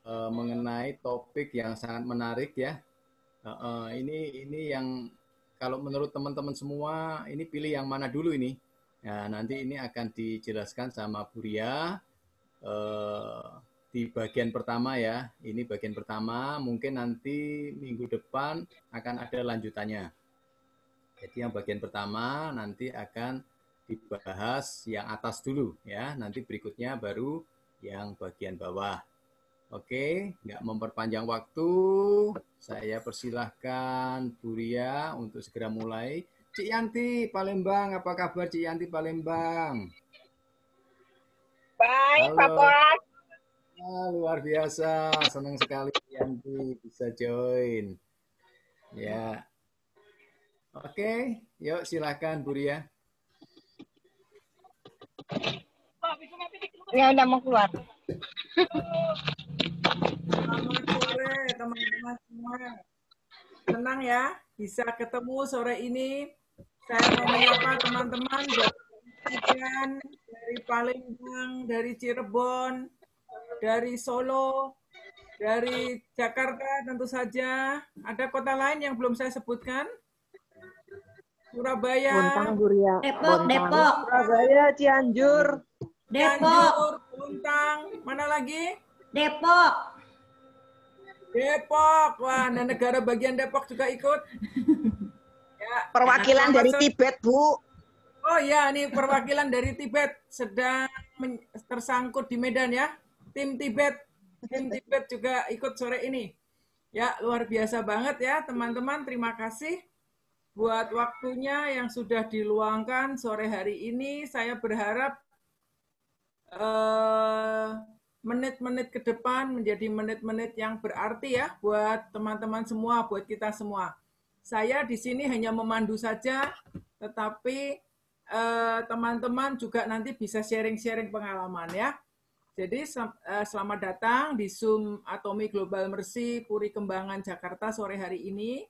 mengenai topik yang sangat menarik ya. Ini yang kalau menurut teman-teman semua, ini pilih yang mana dulu ini? Nah, nanti ini akan dijelaskan sama Bu Ria di bagian pertama ya. Ini bagian pertama, mungkin nanti minggu depan akan ada lanjutannya. Jadi yang bagian pertama nanti akan dibahas yang atas dulu ya. Nanti berikutnya baru yang bagian bawah. Oke, nggak memperpanjang waktu, saya persilahkan Bu Ria untuk segera mulai. Cik Yanti Palembang, apa kabar Cik Yanti Palembang? Baik, Pak Halo. Bos. Luar biasa, senang sekali Cik Yanti bisa join. Ya, oke, yuk silakan Bu Ria. Ya udah mau keluar. Selamat sore teman-teman semua. Senang ya bisa ketemu sore ini. Saya mau menyapa teman-teman dari Palembang, dari Cirebon, dari Solo, dari Jakarta tentu saja. Ada kota lain yang belum saya sebutkan. Surabaya, Bontang, Bu Ria. Depok, Bontang. Depok. Surabaya, Cianjur. Cianjur, Bontang, mana lagi? Depok. Depok, wah, nah negara bagian Depok juga ikut. Ya, Perwakilan dari Tibet, Bu. Oh ya, ini perwakilan dari Tibet sedang tersangkut di Medan ya. Tim Tibet juga ikut sore ini. Ya, luar biasa banget ya teman-teman. Terima kasih buat waktunya yang sudah diluangkan sore hari ini. Saya berharap menit-menit ke depan menjadi menit-menit yang berarti ya buat teman-teman semua, buat kita semua. Saya di sini hanya memandu saja, tetapi teman-teman juga nanti bisa sharing-sharing pengalaman ya. Jadi selamat datang di Zoom Atomi Global Mercy Puri Kembangan Jakarta sore hari ini.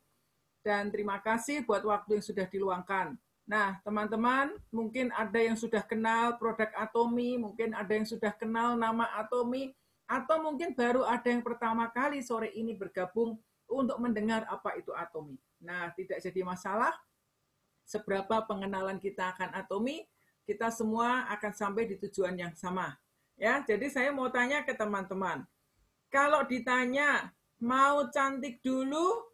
Dan terima kasih buat waktu yang sudah diluangkan. Nah, teman-teman, mungkin ada yang sudah kenal produk Atomi, mungkin ada yang sudah kenal nama Atomi, atau mungkin baru ada yang pertama kali sore ini bergabung untuk mendengar apa itu Atomi. Nah, tidak jadi masalah, seberapa pengenalan kita akan Atomi, kita semua akan sampai di tujuan yang sama. Ya, jadi saya mau tanya ke teman-teman, kalau ditanya mau cantik dulu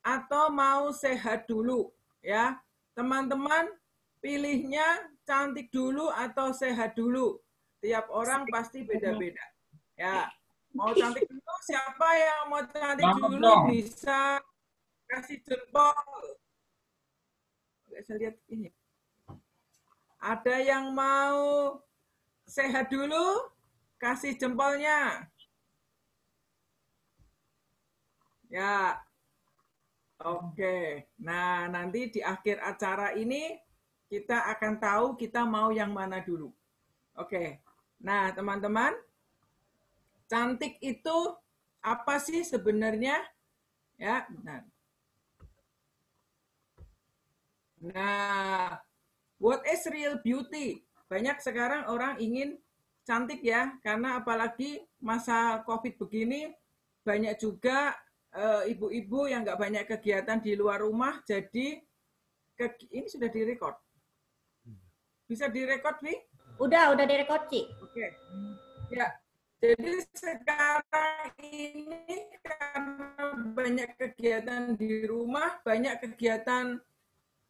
atau mau sehat dulu, ya teman-teman pilihnya cantik dulu atau sehat dulu. Tiap orang pasti beda-beda. Ya, mau cantik dulu, siapa yang mau cantik dulu bisa kasih jempol. Saya lihat ini. Ada yang mau sehat dulu, kasih jempolnya. Ya, oke. Nah, nanti di akhir acara ini kita akan tahu kita mau yang mana dulu. Oke. Nah, teman-teman, cantik itu apa sih sebenarnya? Ya, benar. Nah, what is real beauty? Banyak sekarang orang ingin cantik ya, karena apalagi masa COVID begini, banyak juga ibu-ibu yang nggak banyak kegiatan di luar rumah, jadi ini sudah direkod. Bisa direkod, Vi? Udah direkod, Ci. Oke. Ya, jadi sekarang ini karena banyak kegiatan di rumah, banyak kegiatan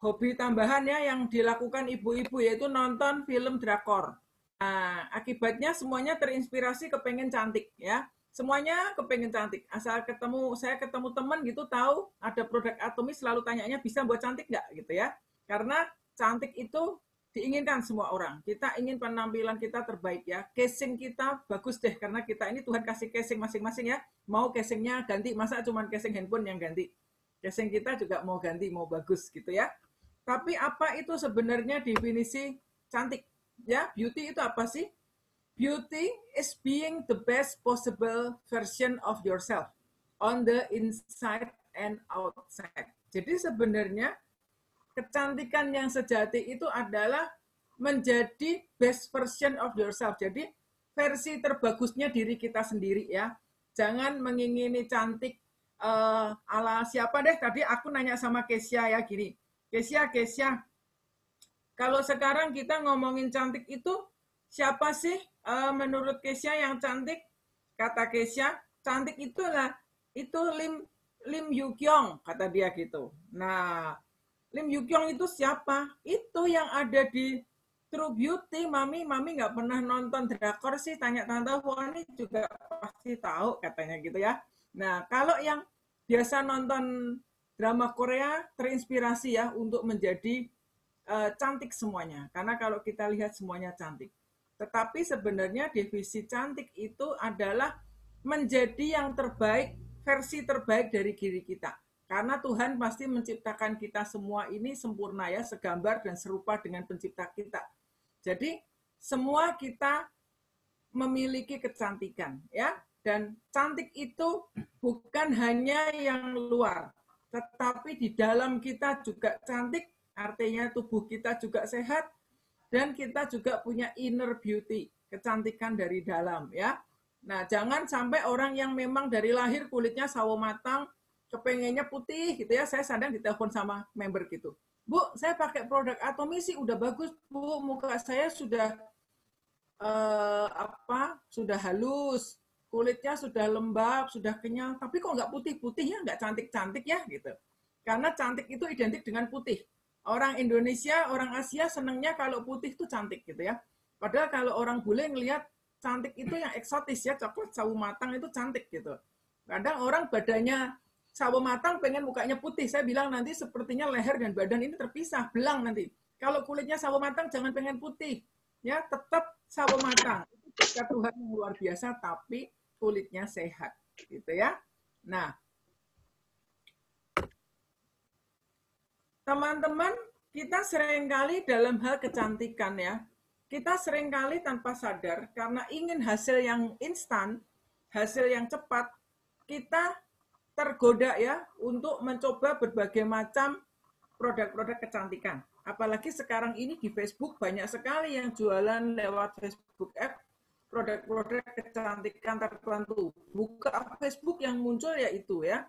hobi tambahan ya yang dilakukan ibu-ibu, yaitu nonton film drakor. Nah, akibatnya semuanya terinspirasi kepengen cantik ya. Semuanya kepengen cantik. Asal saya ketemu teman gitu tahu ada produk Atomi, selalu tanyanya bisa buat cantik nggak gitu ya. Karena cantik itu diinginkan semua orang. Kita ingin penampilan kita terbaik ya. Casing kita bagus deh karena kita ini Tuhan kasih casing masing-masing ya. Mau casingnya ganti, masa cuma casing handphone yang ganti. Casing kita juga mau ganti, mau bagus gitu ya. Tapi apa itu sebenarnya definisi cantik? Ya, beauty itu apa sih? Beauty is being the best possible version of yourself on the inside and outside. Jadi sebenarnya kecantikan yang sejati itu adalah menjadi best version of yourself. Jadi versi terbagusnya diri kita sendiri ya. Jangan mengingini cantik ala siapa deh. Tadi aku nanya sama Kesia ya gini. Kesia, kalau sekarang kita ngomongin cantik itu siapa sih menurut Kesia yang cantik? Kata Kesia, cantik itulah itu Lim Yukyong, kata dia gitu. Nah, Lim Yukyong itu siapa? Itu yang ada di True Beauty. Mami nggak pernah nonton drakor sih, tanya Tante Foni juga pasti tahu katanya gitu ya. Nah, kalau yang biasa nonton drama Korea terinspirasi ya untuk menjadi cantik semuanya. Karena kalau kita lihat semuanya cantik. Tetapi sebenarnya definisi cantik itu adalah menjadi yang terbaik, versi terbaik dari diri kita. Karena Tuhan pasti menciptakan kita semua ini sempurna ya, segambar dan serupa dengan pencipta kita. Jadi semua kita memiliki kecantikan ya, dan cantik itu bukan hanya yang luar, tetapi di dalam kita juga cantik. Artinya tubuh kita juga sehat dan kita juga punya inner beauty, kecantikan dari dalam ya. Nah, jangan sampai orang yang memang dari lahir kulitnya sawo matang, kepengennya putih gitu ya. Saya sadar ditelepon sama member gitu. Bu, saya pakai produk Atomisi udah bagus, Bu. Muka saya sudah sudah halus, kulitnya sudah lembab, sudah kenyal, tapi kok nggak putih-putih ya, nggak cantik-cantik ya gitu. Karena cantik itu identik dengan putih. Orang Indonesia, orang Asia senangnya kalau putih itu cantik gitu ya. Padahal kalau orang bule ngelihat cantik itu yang eksotis ya, coklat sawo matang itu cantik gitu. Kadang orang badannya sawo matang pengen mukanya putih. Saya bilang nanti sepertinya leher dan badan ini terpisah, belang nanti. Kalau kulitnya sawo matang jangan pengen putih. Ya, tetap sawo matang. Itu berkat Tuhan yang luar biasa tapi kulitnya sehat gitu ya. Nah, teman-teman, kita seringkali dalam hal kecantikan ya, kita seringkali tanpa sadar karena ingin hasil yang instan, hasil yang cepat, kita tergoda ya untuk mencoba berbagai macam produk-produk kecantikan. Apalagi sekarang ini di Facebook banyak sekali yang jualan lewat Facebook App produk-produk kecantikan tertentu. Buka Facebook yang muncul ya itu ya.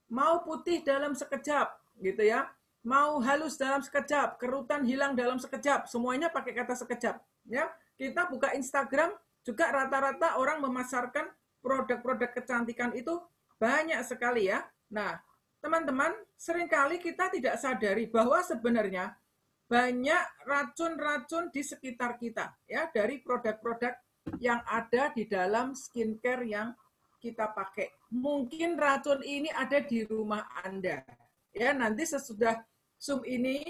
Mau putih dalam sekejap gitu ya. Mau halus dalam sekejap, kerutan hilang dalam sekejap, semuanya pakai kata sekejap. Ya, kita buka Instagram juga rata-rata orang memasarkan produk-produk kecantikan itu banyak sekali ya. Nah, teman-teman, seringkali kita tidak sadari bahwa sebenarnya banyak racun-racun di sekitar kita ya dari produk-produk yang ada di dalam skincare yang kita pakai. Mungkin racun ini ada di rumah Anda. Ya, nanti sesudah Zoom ini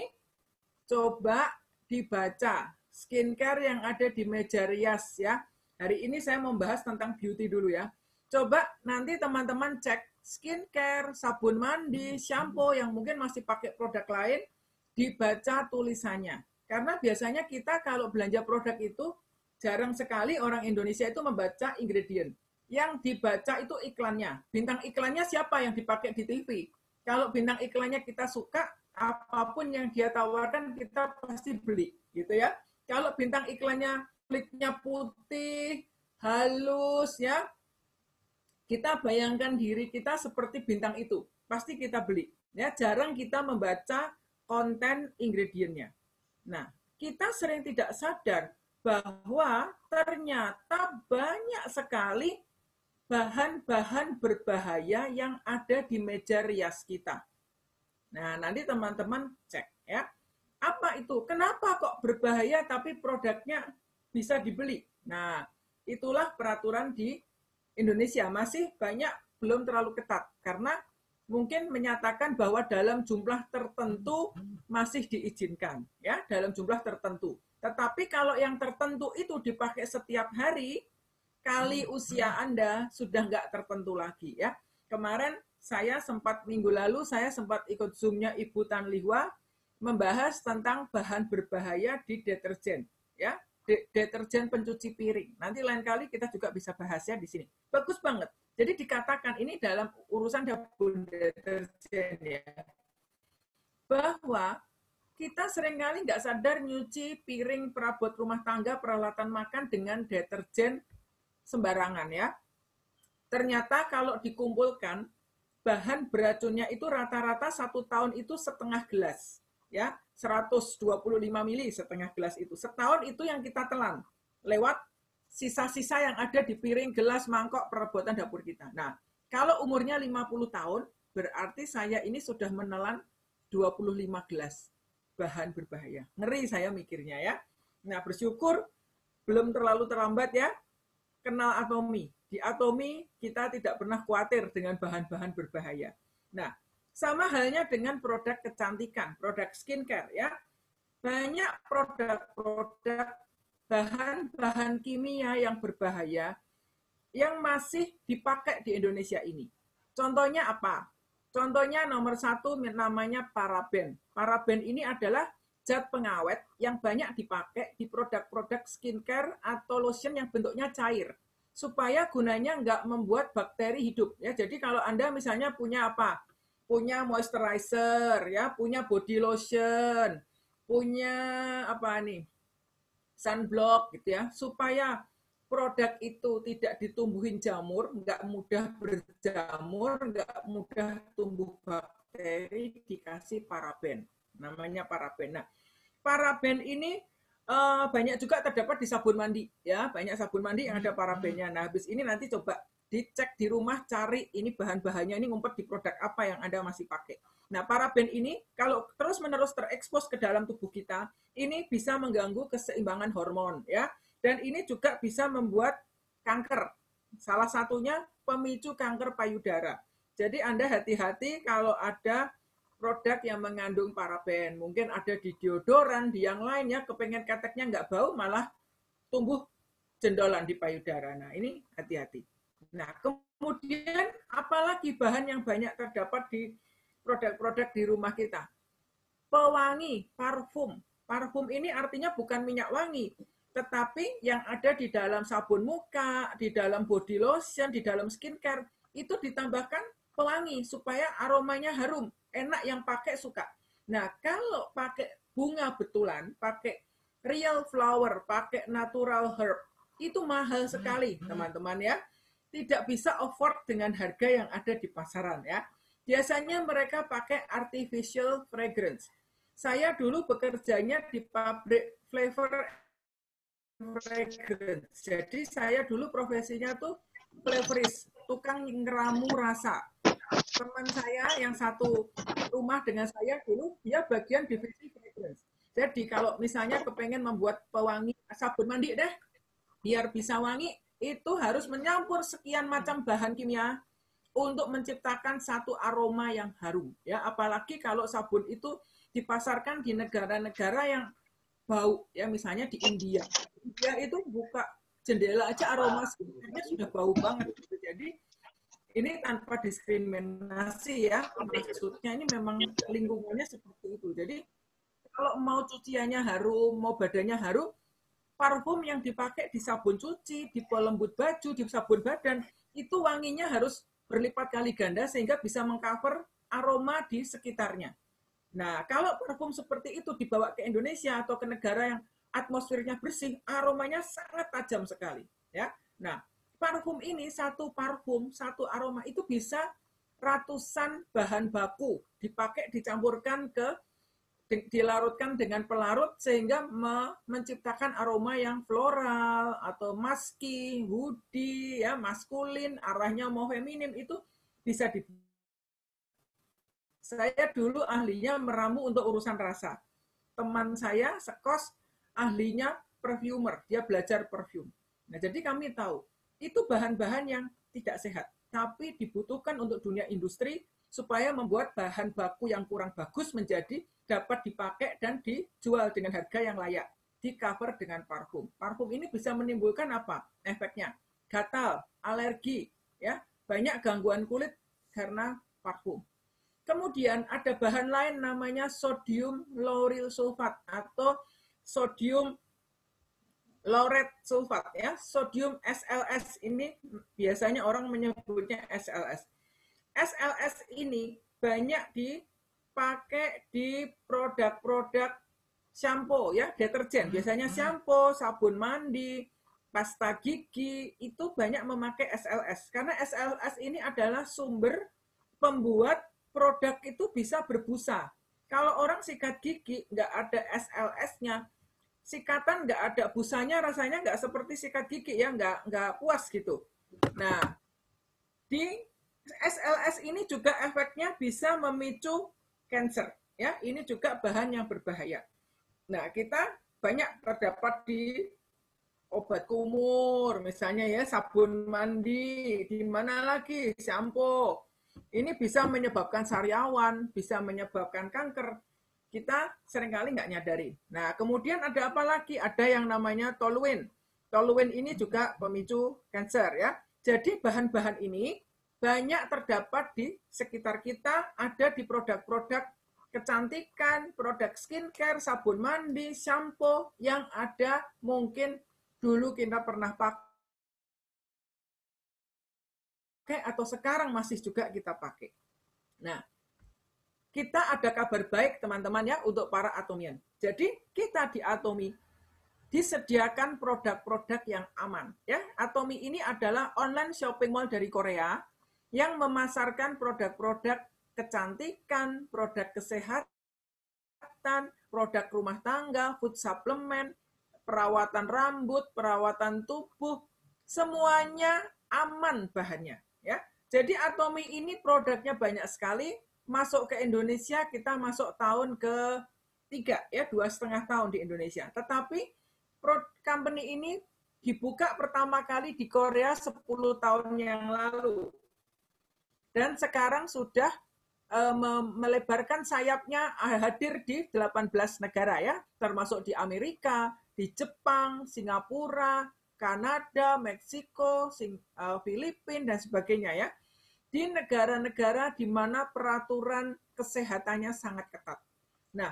coba dibaca skincare yang ada di meja rias ya. Hari ini saya membahas tentang beauty dulu ya. Coba nanti teman-teman cek skincare, sabun mandi, shampoo yang mungkin masih pakai produk lain, dibaca tulisannya. Karena biasanya kita kalau belanja produk itu jarang sekali orang Indonesia itu membaca ingredient. Yang dibaca itu iklannya. Bintang iklannya siapa yang dipakai di TV. Kalau bintang iklannya kita suka, apapun yang dia tawarkan kita pasti beli, gitu ya. Kalau bintang iklannya kulitnya putih, halus ya, kita bayangkan diri kita seperti bintang itu, pasti kita beli. Ya, jarang kita membaca konten ingredientnya. Nah, kita sering tidak sadar bahwa ternyata banyak sekali bahan-bahan berbahaya yang ada di meja rias kita. Nah, nanti teman-teman cek ya. Apa itu? Kenapa kok berbahaya tapi produknya bisa dibeli? Nah, itulah peraturan di Indonesia. Masih banyak belum terlalu ketat karena mungkin menyatakan bahwa dalam jumlah tertentu masih diizinkan ya, dalam jumlah tertentu. Tetapi kalau yang tertentu itu dipakai setiap hari, kali usia Anda sudah nggak tertentu lagi ya. Kemarin minggu lalu saya sempat ikut Zoom-nya Ibu Tan Lihwa membahas tentang bahan berbahaya di deterjen ya, deterjen pencuci piring. Nanti lain kali kita juga bisa bahas ya di sini. Bagus banget. Jadi dikatakan ini dalam urusan sabun deterjen ya, bahwa kita seringkali nggak sadar nyuci piring, perabot rumah tangga, peralatan makan dengan deterjen sembarangan ya. Ternyata kalau dikumpulkan, bahan beracunnya itu rata-rata 1 tahun itu setengah gelas. Ya, 125 mili setengah gelas itu. Setahun itu yang kita telan lewat sisa-sisa yang ada di piring, gelas, mangkok, perabotan dapur kita. Nah, kalau umurnya 50 tahun, berarti saya ini sudah menelan 25 gelas bahan berbahaya. Ngeri saya mikirnya ya. Nah, bersyukur belum terlalu terlambat ya. Kenal Atomy. Di Atomy kita tidak pernah khawatir dengan bahan-bahan berbahaya. Nah, sama halnya dengan produk kecantikan, produk skincare ya. Banyak produk-produk bahan-bahan kimia yang berbahaya yang masih dipakai di Indonesia ini. Contohnya apa? Contohnya nomor 1 namanya paraben. Paraben ini adalah zat pengawet yang banyak dipakai di produk-produk skincare atau lotion yang bentuknya cair. Supaya gunanya nggak membuat bakteri hidup. Ya, jadi kalau Anda misalnya punya apa? Punya moisturizer, ya, punya body lotion, punya apa nih? Sunblock gitu ya, supaya produk itu tidak ditumbuhin jamur, nggak mudah berjamur, nggak mudah tumbuh bakteri, dikasih paraben. Namanya paraben. Nah, paraben ini banyak juga terdapat di sabun mandi ya, banyak sabun mandi yang ada parabennya. Nah, habis ini nanti coba dicek di rumah, cari ini bahan-bahannya ini ngumpet di produk apa yang Anda masih pakai. Nah, paraben ini kalau terus-menerus terekspos ke dalam tubuh kita, ini bisa mengganggu keseimbangan hormon ya. Dan ini juga bisa membuat kanker. Salah satunya pemicu kanker payudara. Jadi Anda hati-hati kalau ada produk yang mengandung paraben. Mungkin ada di deodoran, di yang lainnya, kepengen keteknya nggak bau, malah tumbuh jendolan di payudara. Nah, ini hati-hati. Nah, kemudian apalagi bahan yang banyak terdapat di produk-produk di rumah kita? Pewangi, parfum. Parfum ini artinya bukan minyak wangi, tetapi yang ada di dalam sabun muka, di dalam body lotion, di dalam skincare, itu ditambahkan pewangi supaya aromanya harum, enak, yang pakai suka. Nah, kalau pakai bunga betulan, pakai real flower, pakai natural herb, itu mahal sekali, teman-teman ya. Tidak bisa afford dengan harga yang ada di pasaran ya. Biasanya mereka pakai artificial fragrance. Saya dulu bekerjanya di pabrik flavor fragrance. Jadi saya dulu profesinya tuh flavorist, tukang ngeramu rasa. Teman saya yang satu rumah dengan saya dulu, dia bagian divisi fragrance. Jadi kalau misalnya kepengen membuat pewangi sabun mandi deh, biar bisa wangi, itu harus menyampur sekian macam bahan kimia untuk menciptakan satu aroma yang harum. Ya, apalagi kalau sabun itu dipasarkan di negara-negara yang bau, ya misalnya di India. India itu buka jendela aja aroma skincare-nya sudah bau banget. Jadi ini tanpa diskriminasi ya, maksudnya ini memang lingkungannya seperti itu. Jadi kalau mau cuciannya harum, mau badannya harum, parfum yang dipakai di sabun cuci, di pelembut baju, di sabun badan, itu wanginya harus berlipat kali ganda sehingga bisa mengcover aroma di sekitarnya. Nah, kalau parfum seperti itu dibawa ke Indonesia atau ke negara yang atmosfernya bersih, aromanya sangat tajam sekali. Ya, nah parfum ini satu parfum, satu aroma itu bisa ratusan bahan baku dipakai, dicampurkan dilarutkan dengan pelarut sehingga menciptakan aroma yang floral atau musky, woody, ya maskulin, arahnya mau feminim, itu bisa di. Saya dulu ahlinya meramu untuk urusan rasa. Teman saya sekos ahlinya perfumer, dia belajar perfume. Nah, jadi kami tahu itu bahan-bahan yang tidak sehat, tapi dibutuhkan untuk dunia industri supaya membuat bahan baku yang kurang bagus menjadi dapat dipakai dan dijual dengan harga yang layak, di cover dengan parfum. Parfum ini bisa menimbulkan apa? Efeknya gatal, alergi, ya, banyak gangguan kulit karena parfum. Kemudian ada bahan lain namanya sodium lauryl sulfat atau sodium lauret sulfat ya, sodium SLS, ini biasanya orang menyebutnya SLS. SLS ini banyak dipakai di produk-produk shampoo ya, deterjen, biasanya shampoo, sabun mandi, pasta gigi itu banyak memakai SLS karena SLS ini adalah sumber pembuat produk itu bisa berbusa. Kalau orang sikat gigi nggak ada SLS-nya, sikatan nggak ada busanya, rasanya nggak seperti sikat gigi ya, nggak puas gitu. Nah, di SLS ini juga efeknya bisa memicu kanker, ya. Ini juga bahan yang berbahaya. Nah, kita banyak terdapat di obat kumur, misalnya ya, sabun mandi, di mana lagi, sampo. Ini bisa menyebabkan sariawan, bisa menyebabkan kanker. Kita seringkali nggak nyadari. Nah, kemudian ada apa lagi? Ada yang namanya toluene. Toluene ini juga pemicu kanker ya. Jadi bahan-bahan ini banyak terdapat di sekitar kita, ada di produk-produk kecantikan, produk skincare, sabun mandi, shampoo yang ada mungkin dulu kita pernah pakai atau sekarang masih juga kita pakai. Nah, kita ada kabar baik teman-teman ya untuk para atomian. Jadi kita di Atomi disediakan produk-produk yang aman. Ya, Atomi ini adalah online shopping mall dari Korea yang memasarkan produk-produk kecantikan, produk kesehatan, produk rumah tangga, food supplement, perawatan rambut, perawatan tubuh, semuanya aman bahannya. Ya, jadi Atomi ini produknya banyak sekali. Masuk ke Indonesia kita masuk tahun ke-3 ya, 2,5 tahun di Indonesia. Tetapi company ini dibuka pertama kali di Korea 10 tahun yang lalu. Dan sekarang sudah melebarkan sayapnya, hadir di 18 negara ya, termasuk di Amerika, di Jepang, Singapura, Kanada, Meksiko, Filipina dan sebagainya ya. Di negara-negara di mana peraturan kesehatannya sangat ketat. Nah,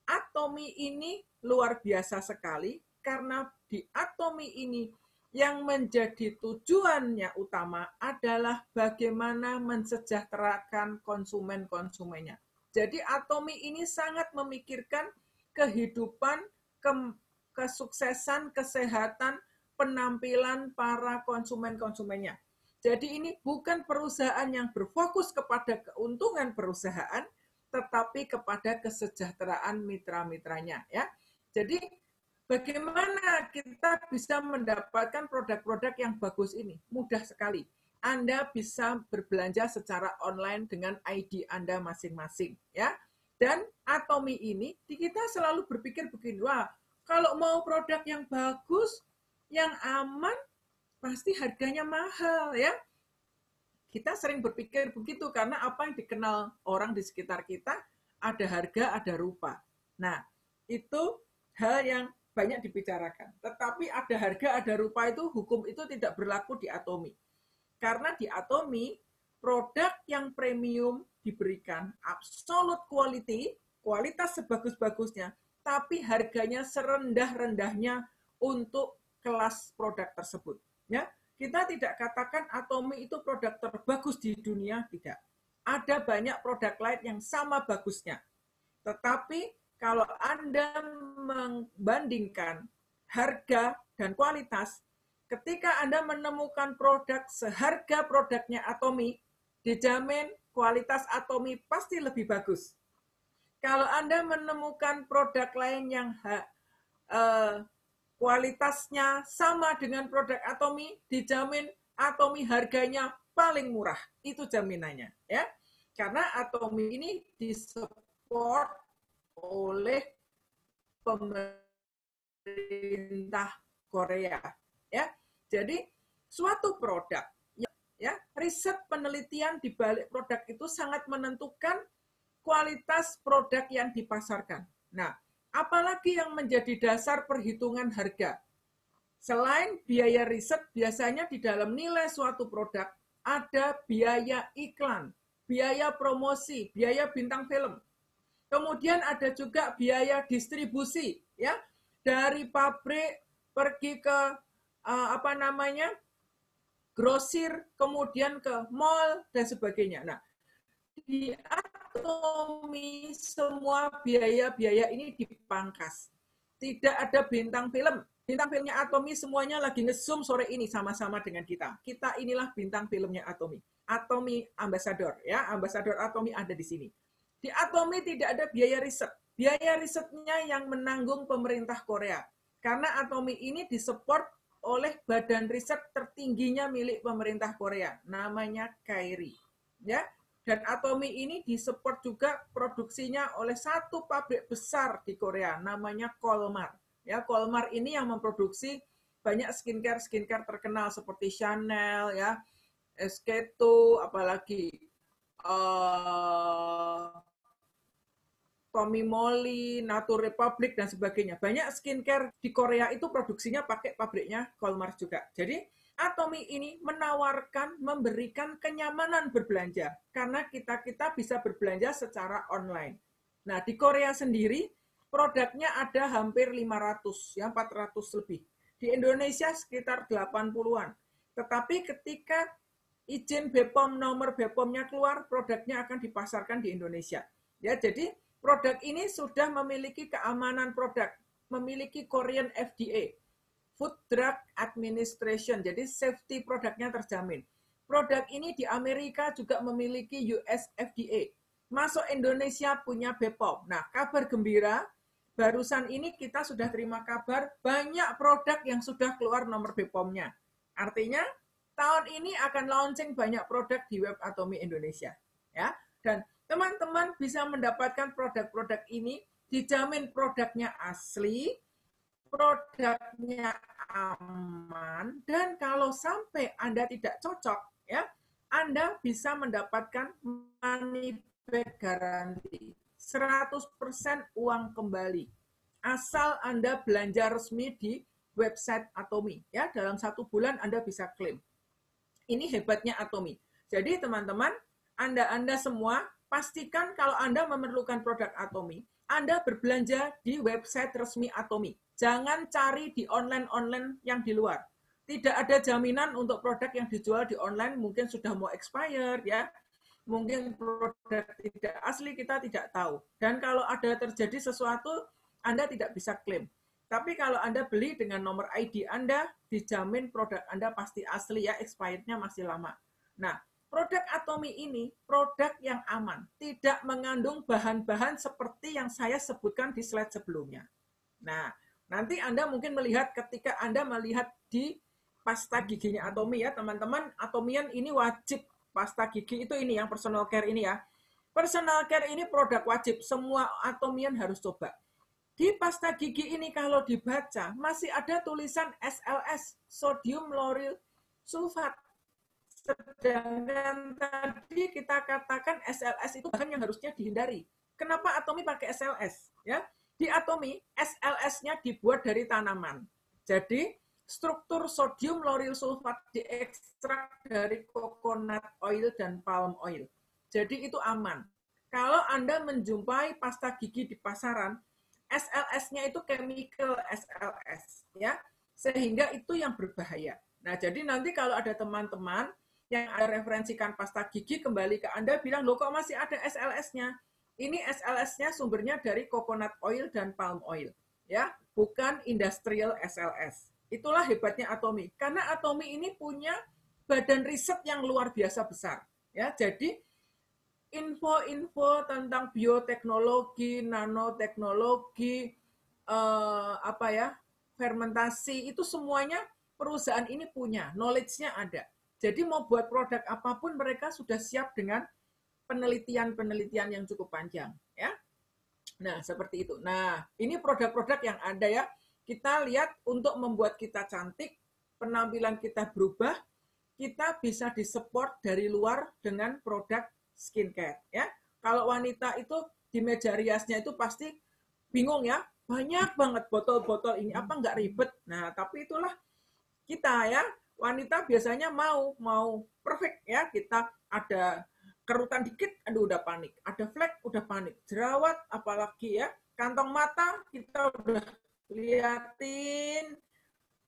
Atomi ini luar biasa sekali karena di Atomi ini yang menjadi tujuannya utama adalah bagaimana mensejahterakan konsumen-konsumennya. Jadi Atomi ini sangat memikirkan kehidupan, kesuksesan, kesehatan, penampilan para konsumen-konsumennya. Jadi ini bukan perusahaan yang berfokus kepada keuntungan perusahaan, tetapi kepada kesejahteraan mitra-mitranya. Ya. Jadi bagaimana kita bisa mendapatkan produk-produk yang bagus ini? Mudah sekali. Anda bisa berbelanja secara online dengan ID Anda masing-masing. Ya. Dan Atomi ini, kita selalu berpikir begini, wah, kalau mau produk yang bagus, yang aman, pasti harganya mahal ya. Kita sering berpikir begitu karena apa yang dikenal orang di sekitar kita, ada harga, ada rupa. Nah, itu hal yang banyak dibicarakan. Tetapi ada harga, ada rupa itu, hukum itu tidak berlaku di Atomi. Karena di Atomi, produk yang premium diberikan absolute quality, kualitas sebagus-bagusnya, tapi harganya serendah-rendahnya untuk kelas produk tersebut. Ya, kita tidak katakan Atomi itu produk terbagus di dunia, tidak. Ada banyak produk lain yang sama bagusnya. Tetapi kalau Anda membandingkan harga dan kualitas, ketika Anda menemukan produk seharga produknya Atomi, dijamin kualitas Atomi pasti lebih bagus. Kalau Anda menemukan produk lain yang kualitasnya sama dengan produk Atomi, dijamin Atomi harganya paling murah. Itu jaminannya, ya. Karena Atomi ini disupport oleh pemerintah Korea, ya. Jadi suatu produk, ya, riset penelitian di balik produk itu sangat menentukan kualitas produk yang dipasarkan. Nah, apalagi yang menjadi dasar perhitungan harga? Selain biaya riset, biasanya di dalam nilai suatu produk ada biaya iklan, biaya promosi, biaya bintang film. Kemudian ada juga biaya distribusi, ya, dari pabrik pergi ke grosir, kemudian ke mall dan sebagainya. Nah, di Atomi semua biaya-biaya ini dipangkas. Tidak ada bintang film Bintang filmnya Atomi semuanya lagi nge-zoom sore ini sama-sama dengan kita. Kita inilah bintang filmnya Atomi. Atomi Ambassador, ya, Ambassador Atomi ada di sini. Di Atomi tidak ada biaya riset. Biaya risetnya yang menanggung pemerintah Korea. Karena Atomi ini disupport oleh badan riset tertingginya milik pemerintah Korea, namanya KAIRI. Ya, dan Atomi ini disupport juga produksinya oleh satu pabrik besar di Korea, namanya Kolmar. Ya, Kolmar ini yang memproduksi banyak skincare terkenal seperti Chanel, ya, SK2, apalagi Tommy Moly, Nature Republic, dan sebagainya. Banyak skincare di Korea itu produksinya pakai pabriknya Kolmar juga. Jadi, Atomi ini menawarkan, memberikan kenyamanan berbelanja. Karena kita bisa berbelanja secara online. Nah, di Korea sendiri, produknya ada hampir 500, ya 400 lebih. Di Indonesia sekitar 80-an. Tetapi ketika izin BPOM, nomor BPOM-nya keluar, produknya akan dipasarkan di Indonesia. Ya, jadi produk ini sudah memiliki keamanan produk, memiliki Korean FDA, Food Drug Administration, jadi safety produknya terjamin. Produk ini di Amerika juga memiliki US FDA. Masuk Indonesia punya BPOM. Nah, kabar gembira, barusan ini kita sudah terima kabar banyak produk yang sudah keluar nomor BPOM-nya. Artinya, tahun ini akan launching banyak produk di web Atomi Indonesia. Ya, dan teman-teman bisa mendapatkan produk-produk ini, dijamin produknya asli, produknya aman, dan kalau sampai Anda tidak cocok, ya, Anda bisa mendapatkan money back garansi, 100% uang kembali. Asal Anda belanja resmi di website Atomi, ya, dalam 1 bulan Anda bisa klaim. Ini hebatnya Atomi. Jadi teman-teman, Anda semua pastikan kalau Anda memerlukan produk Atomi, Anda berbelanja di website resmi Atomi. Jangan cari di online-online yang di luar. Tidak ada jaminan untuk produk yang dijual di online mungkin sudah mau expired, ya. Mungkin produk tidak asli, kita tidak tahu. Dan kalau ada terjadi sesuatu, Anda tidak bisa klaim. Tapi kalau Anda beli dengan nomor ID Anda, dijamin produk Anda pasti asli, ya, expirednya masih lama. Nah, produk Atomi ini produk yang aman, tidak mengandung bahan-bahan seperti yang saya sebutkan di slide sebelumnya. Nah, nanti Anda mungkin melihat ketika Anda melihat di pasta giginya Atomi, ya, teman-teman, Atomian ini wajib pasta gigi itu ini yang personal care ini, ya. Personal care ini produk wajib, semua Atomian harus coba. Di pasta gigi ini kalau dibaca, masih ada tulisan SLS, sodium lauryl sulfat. Sedangkan tadi kita katakan SLS itu bahan yang harusnya dihindari. Kenapa Atomi pakai SLS? Ya, di Atomi, SLS-nya dibuat dari tanaman. Jadi, struktur sodium lauryl sulfat diekstrak dari coconut oil dan palm oil. Jadi itu aman. Kalau Anda menjumpai pasta gigi di pasaran, SLS-nya itu chemical SLS, ya, sehingga itu yang berbahaya. Nah, jadi nanti kalau ada teman-teman yang ada referensikan pasta gigi kembali ke Anda bilang, loh kok masih ada SLS-nya? Ini SLS-nya sumbernya dari coconut oil dan palm oil, ya, bukan industrial SLS. Itulah hebatnya Atomi, karena Atomi ini punya badan riset yang luar biasa besar, ya. Jadi info-info tentang bioteknologi, nanoteknologi, fermentasi, itu semuanya perusahaan ini punya, knowledge-nya ada. Jadi mau buat produk apapun mereka sudah siap dengan penelitian-penelitian yang cukup panjang, ya. Nah, seperti itu. Nah, ini produk-produk yang ada, ya. Kita lihat untuk membuat kita cantik, penampilan kita berubah, kita bisa disupport dari luar dengan produk skincare, ya. Kalau wanita itu di meja riasnya itu pasti bingung, ya, banyak banget botol-botol ini, apa nggak ribet? Nah, tapi itulah kita, ya, wanita biasanya mau perfect, ya. Kita ada kerutan dikit, aduh udah panik, ada flek udah panik, jerawat apalagi, ya, kantong mata kita udah liatin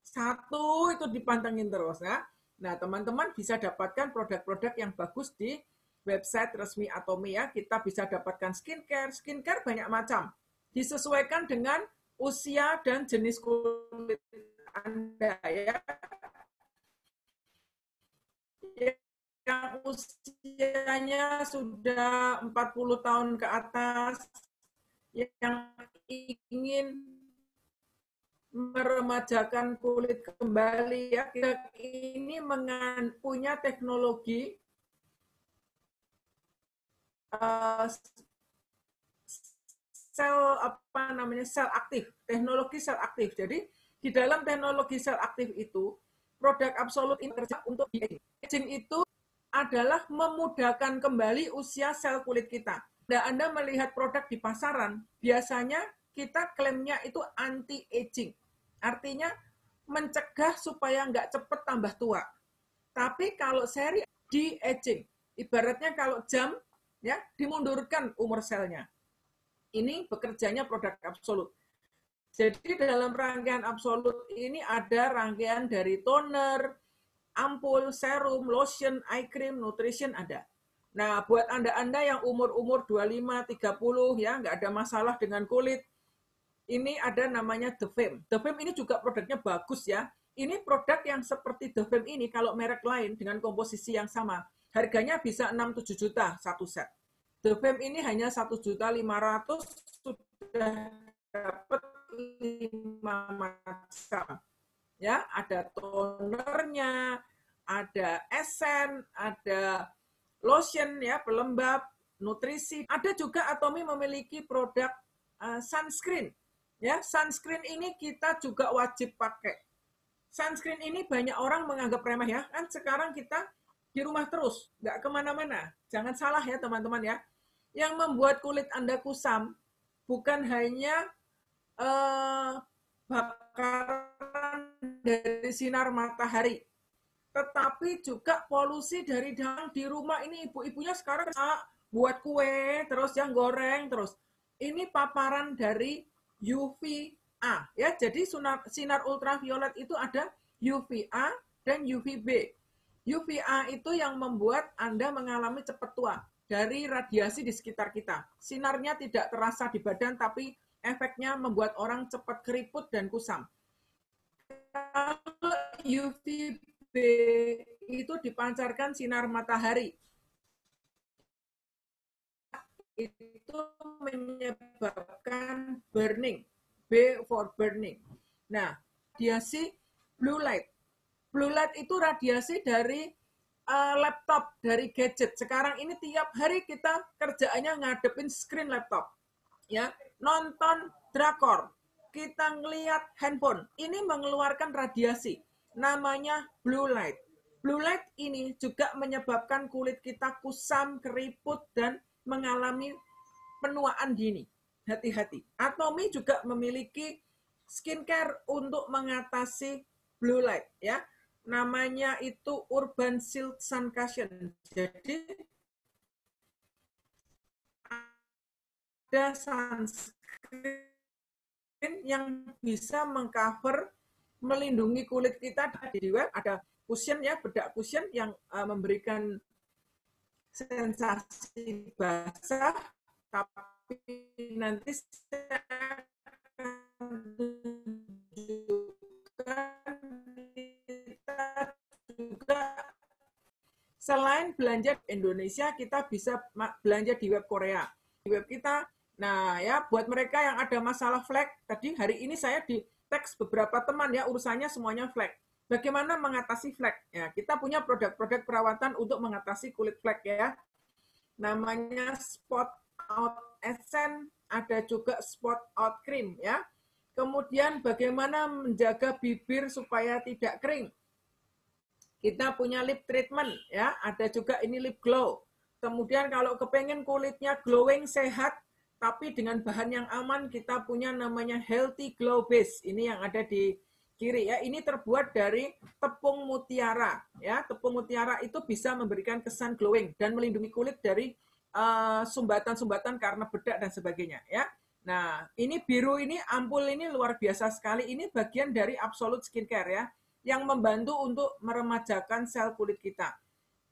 satu itu dipantengin terus, ya. Nah, teman-teman bisa dapatkan produk-produk yang bagus di website resmi Atomi, ya. Kita bisa dapatkan skincare banyak macam. Disesuaikan dengan usia dan jenis kulit Anda ya. Yang usianya sudah 40 tahun ke atas, yang ingin meremajakan kulit kembali ya, ini punya teknologi sel aktif, teknologi sel aktif. Jadi di dalam teknologi sel aktif itu produk Absolut ini bekerja untuk aging. Aging itu adalah memudahkan kembali usia sel kulit kita. Anda melihat produk di pasaran, biasanya kita klaimnya itu anti-aging. Artinya mencegah supaya nggak cepat tambah tua. Tapi kalau seri de-aging, ibaratnya kalau jam, ya dimundurkan umur selnya. Ini bekerjanya produk Absolut. Jadi dalam rangkaian Absolut ini ada rangkaian dari toner, ampul, serum, lotion, eye cream, nutrition ada. Nah, buat Anda yang umur-umur 25, 30 ya, nggak ada masalah dengan kulit, ini ada namanya The Fame. The Fame ini juga produknya bagus ya. Ini produk yang seperti The Fame ini, kalau merek lain dengan komposisi yang sama, harganya bisa 6-7 juta satu set. The Fame ini hanya 1.500.000 sudah dapat 5 macam. Ya, ada tonernya, ada esen, ada lotion ya, pelembab, nutrisi. Ada juga Atomy memiliki produk sunscreen. Ya, sunscreen ini kita juga wajib pakai. Sunscreen ini banyak orang menganggap remeh ya. Kan sekarang kita di rumah terus, nggak kemana-mana. Jangan salah ya teman-teman ya. Yang membuat kulit Anda kusam bukan hanya bakaran dari sinar matahari, tetapi juga polusi dari dalam di rumah ini. Ibu-ibunya sekarang buat kue, terus yang goreng, terus ini paparan dari UVA ya. Jadi sinar ultraviolet itu ada UVA dan UVB. UVA itu yang membuat Anda mengalami cepat tua dari radiasi di sekitar kita. Sinarnya tidak terasa di badan, tapi efeknya membuat orang cepat keriput dan kusam. Kalau UVB itu dipancarkan sinar matahari, itu menyebabkan burning. B for burning. Nah, radiasi blue light. Blue light itu radiasi dari laptop, dari gadget. Sekarang ini tiap hari kita kerjaannya ngadepin screen laptop. Ya, nonton drakor, kita ngelihat handphone, ini mengeluarkan radiasi, namanya blue light. Blue light ini juga menyebabkan kulit kita kusam, keriput, dan mengalami penuaan dini. Hati-hati. Atomy juga memiliki skincare untuk mengatasi blue light, ya. Namanya itu Urban Silk Sun Cushion. Jadi ada sunscreen yang bisa mengcover, melindungi kulit kita. Di web ada cushion ya, bedak cushion yang memberikan sensasi basah, tapi nanti saya akan tunjukkan kita juga selain belanja di Indonesia, kita bisa belanja di web Korea. Di web kita, nah ya, buat mereka yang ada masalah flek, tadi hari ini saya di teks beberapa teman ya, urusannya semuanya flek. Bagaimana mengatasi flek? Ya, kita punya produk-produk perawatan untuk mengatasi kulit flek ya. Namanya Spot Out Essence, ada juga Spot Out Cream ya. Kemudian bagaimana menjaga bibir supaya tidak kering? Kita punya lip treatment ya, ada juga ini lip glow. Kemudian kalau kepengen kulitnya glowing, sehat, tapi dengan bahan yang aman, kita punya namanya Healthy Glow Base. Ini yang ada di kiri ya. Ini terbuat dari tepung mutiara ya. Tepung mutiara itu bisa memberikan kesan glowing dan melindungi kulit dari sumbatan-sumbatan karena bedak dan sebagainya ya. Nah, ini biru ini, ampul ini luar biasa sekali. Ini bagian dari Absolut Skincare ya, yang membantu untuk meremajakan sel kulit kita.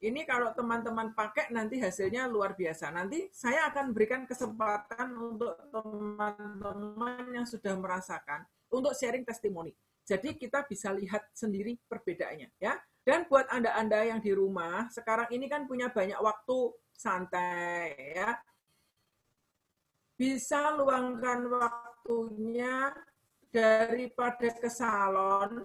Ini kalau teman-teman pakai nanti hasilnya luar biasa. Nanti saya akan berikan kesempatan untuk teman-teman yang sudah merasakan untuk sharing testimoni. Jadi kita bisa lihat sendiri perbedaannya ya. Dan buat Anda-anda yang di rumah, sekarang ini kan punya banyak waktu santai ya. Bisa luangkan waktunya daripada ke salon,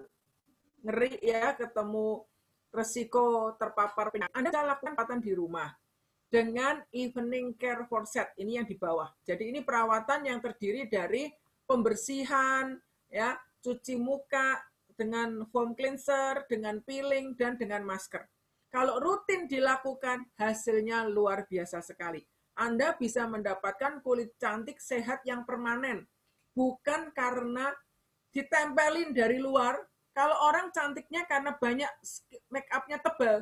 ngeri ya ketemu resiko terpapar penyakit. Anda bisa lakukan perawatan di rumah dengan evening care for set. Ini yang di bawah. Jadi ini perawatan yang terdiri dari pembersihan, ya, cuci muka dengan foam cleanser, dengan peeling, dan dengan masker. Kalau rutin dilakukan, hasilnya luar biasa sekali. Anda bisa mendapatkan kulit cantik sehat yang permanen. Bukan karena ditempelin dari luar. Kalau orang cantiknya karena banyak make up-nya tebal,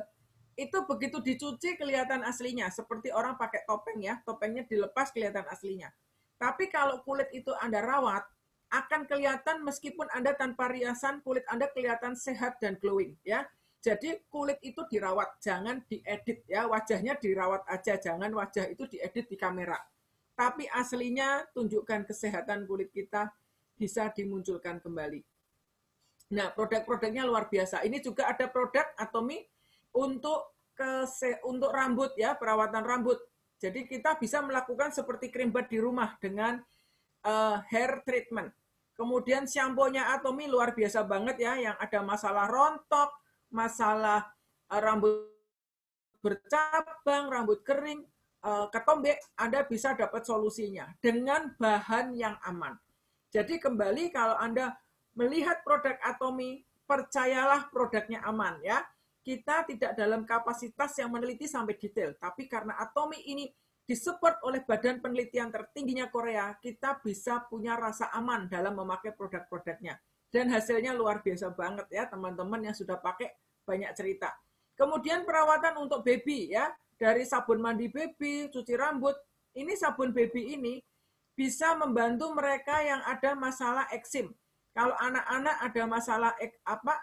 itu begitu dicuci kelihatan aslinya. Seperti orang pakai topeng ya, topengnya dilepas kelihatan aslinya. Tapi kalau kulit itu Anda rawat, akan kelihatan meskipun Anda tanpa riasan, kulit Anda kelihatan sehat dan glowing ya. Jadi kulit itu dirawat, jangan diedit ya. Wajahnya dirawat aja, jangan wajah itu diedit di kamera. Tapi aslinya tunjukkan kesehatan kulit kita bisa dimunculkan kembali. Nah, produk-produknya luar biasa. Ini juga ada produk Atomy untuk rambut ya, perawatan rambut. Jadi kita bisa melakukan seperti cream bath di rumah dengan hair treatment. Kemudian shampoo-nya Atomy luar biasa banget ya, yang ada masalah rontok, masalah rambut bercabang, rambut kering, ketombe, Anda bisa dapat solusinya dengan bahan yang aman. Jadi kembali kalau Anda melihat produk Atomy, percayalah produknya aman ya. Kita tidak dalam kapasitas yang meneliti sampai detail, tapi karena Atomy ini disupport oleh badan penelitian tertingginya Korea, kita bisa punya rasa aman dalam memakai produk-produknya. Dan hasilnya luar biasa banget ya, teman-teman yang sudah pakai banyak cerita. Kemudian perawatan untuk baby ya, dari sabun mandi baby, cuci rambut. Ini sabun baby ini bisa membantu mereka yang ada masalah eksim. Kalau anak-anak ada masalah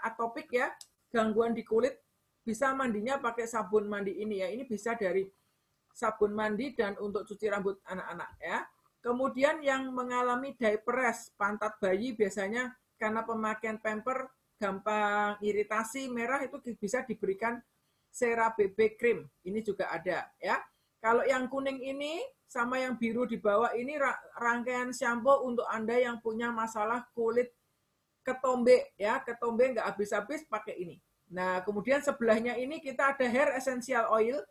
atopik ya, gangguan di kulit, bisa mandinya pakai sabun mandi ini ya. Ini bisa dari sabun mandi dan untuk cuci rambut anak-anak ya. Kemudian yang mengalami diaper rash, pantat bayi biasanya karena pemakaian pamper gampang iritasi merah, itu bisa diberikan CeraVe cream. Ini juga ada ya. Kalau yang kuning ini sama yang biru di bawah ini rangkaian shampoo untuk Anda yang punya masalah kulit ketombe ya, ketombe nggak habis-habis pakai ini. Nah, kemudian sebelahnya ini kita ada hair essential oil.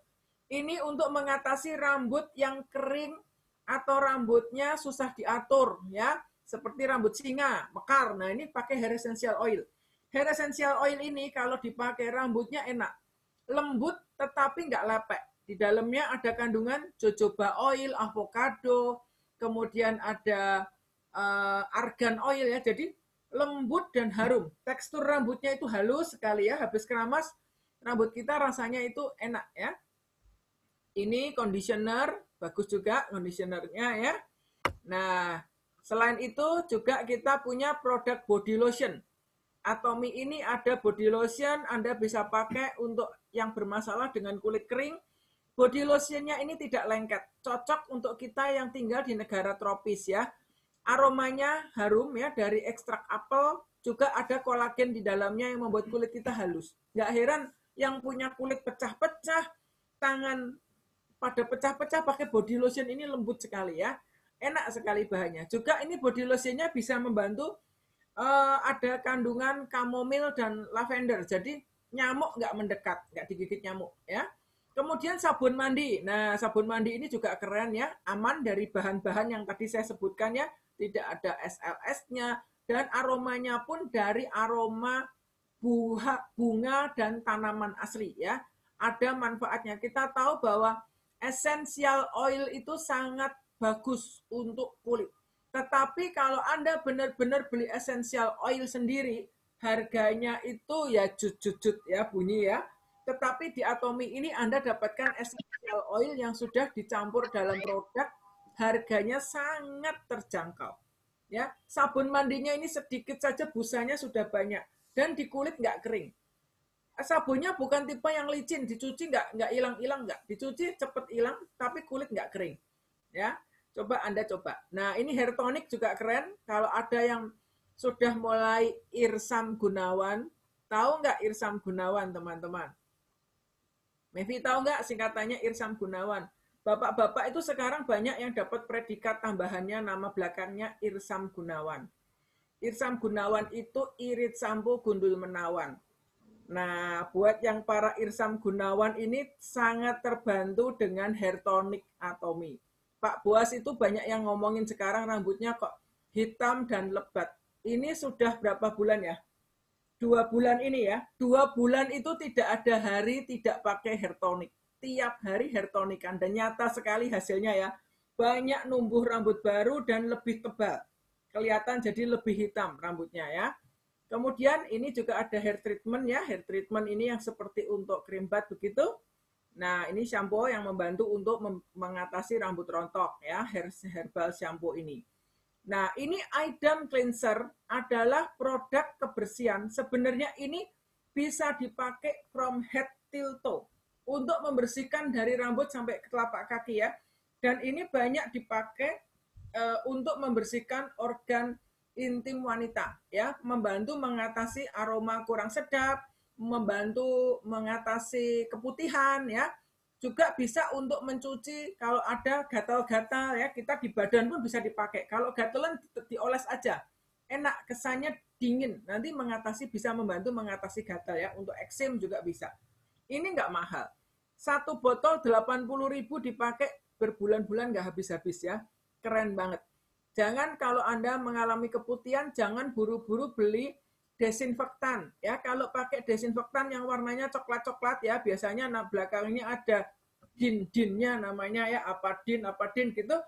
Ini untuk mengatasi rambut yang kering atau rambutnya susah diatur ya, seperti rambut singa, mekar. Nah, ini pakai hair essential oil. Hair essential oil ini kalau dipakai rambutnya enak, lembut tetapi nggak lepek. Di dalamnya ada kandungan jojoba oil, avocado, kemudian ada argan oil ya. Jadi lembut dan harum. Tekstur rambutnya itu halus sekali ya, habis keramas rambut kita rasanya itu enak ya. Ini conditioner, bagus juga conditionernya ya. Nah, selain itu juga kita punya produk body lotion. Atomy ini ada body lotion, Anda bisa pakai untuk yang bermasalah dengan kulit kering. Body lotionnya ini tidak lengket, cocok untuk kita yang tinggal di negara tropis ya. Aromanya harum ya, dari ekstrak apel, juga ada kolagen di dalamnya yang membuat kulit kita halus. Nggak heran yang punya kulit pecah-pecah, tangan pada pecah-pecah pakai body lotion ini lembut sekali ya. Enak sekali bahannya. Juga ini body lotionnya bisa membantu ada kandungan chamomile dan lavender. Jadi nyamuk nggak mendekat, nggak digigit nyamuk ya. Kemudian sabun mandi. Nah, sabun mandi ini juga keren ya, aman dari bahan-bahan yang tadi saya sebutkan ya. Tidak ada SLS-nya dan aromanya pun dari aroma bunga dan tanaman asli ya. Ada manfaatnya. Kita tahu bahwa essential oil itu sangat bagus untuk kulit. Tetapi kalau Anda benar-benar beli essential oil sendiri, harganya itu ya jut-jut ya bunyi ya. Tetapi di Atomy ini Anda dapatkan essential oil yang sudah dicampur dalam produk, harganya sangat terjangkau. Ya, sabun mandinya ini sedikit saja busanya sudah banyak dan di kulit nggak kering. Sabunnya bukan tipe yang licin, dicuci nggak hilang-hilang nggak, dicuci cepet hilang, tapi kulit nggak kering. Ya, coba Anda coba. Nah, ini hair tonic juga keren. Kalau ada yang sudah mulai Irsam Gunawan, tahu nggak Irsam Gunawan, teman-teman? Mevi tahu nggak singkatannya Irsam Gunawan? Bapak-bapak itu sekarang banyak yang dapat predikat tambahannya nama belakangnya Irsam Gunawan. Irsam Gunawan itu irit sampo gundul menawan. Nah, buat yang para Irsam Gunawan ini sangat terbantu dengan hair tonic Atomy. Pak Boas itu banyak yang ngomongin sekarang rambutnya kok hitam dan lebat. Ini sudah berapa bulan ya? 2 bulan ini ya. 2 bulan itu tidak ada hari tidak pakai hair tonic. Tiap hari hair tonican dan nyata sekali hasilnya ya. Banyak numbuh rambut baru dan lebih tebal. Kelihatan jadi lebih hitam rambutnya ya. Kemudian ini juga ada hair treatment ya. Hair treatment ini yang seperti untuk krim bat begitu. Nah, ini shampoo yang membantu untuk mengatasi rambut rontok ya, herbal shampoo ini. Nah, ini Idam Cleanser adalah produk kebersihan. Sebenarnya ini bisa dipakai from head till toe untuk membersihkan dari rambut sampai ke telapak kaki ya. Dan ini banyak dipakai untuk membersihkan organ intim wanita ya, membantu mengatasi aroma kurang sedap, membantu mengatasi keputihan ya, juga bisa untuk mencuci kalau ada gatal-gatal ya, kita di badan pun bisa dipakai. Kalau gatalan dioles aja, enak, kesannya dingin, nanti bisa membantu mengatasi gatal ya, untuk eksem juga bisa. Ini nggak mahal, 1 botol 80.000 dipakai berbulan-bulan nggak habis-habis ya, keren banget. Jangan kalau Anda mengalami keputihan, jangan buru-buru beli desinfektan. Ya, kalau pakai desinfektan yang warnanya coklat-coklat ya, biasanya belakangnya ada din-dinnya namanya ya, apa din gitu,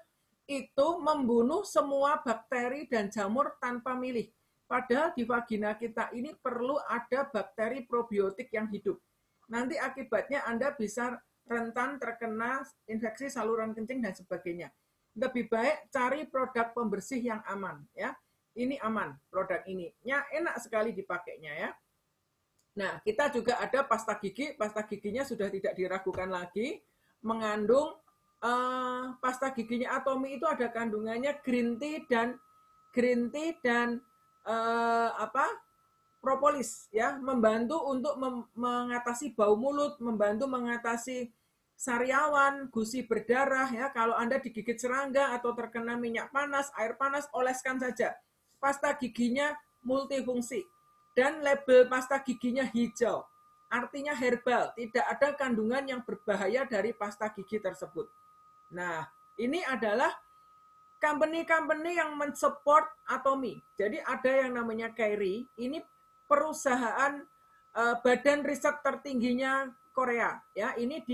itu membunuh semua bakteri dan jamur tanpa milih. Padahal di vagina kita ini perlu ada bakteri probiotik yang hidup. Nanti akibatnya Anda bisa rentan terkena infeksi saluran kencing dan sebagainya. Lebih baik cari produk pembersih yang aman ya. Ini aman produk ini. Ya, enak sekali dipakainya ya. Nah, kita juga ada pasta gigi. Pasta giginya sudah tidak diragukan lagi. Mengandung pasta giginya Atomy itu ada kandungannya green tea dan propolis ya, membantu untuk mengatasi bau mulut, membantu mengatasi sariawan, gusi berdarah ya. Kalau Anda digigit serangga atau terkena minyak panas, air panas, oleskan saja. Pasta giginya multifungsi dan label pasta giginya hijau. Artinya herbal, tidak ada kandungan yang berbahaya dari pasta gigi tersebut. Nah, ini adalah company-company yang mensupport Atomy. Jadi ada yang namanya Kyrie, ini perusahaan badan riset tertingginya Korea ya. Ini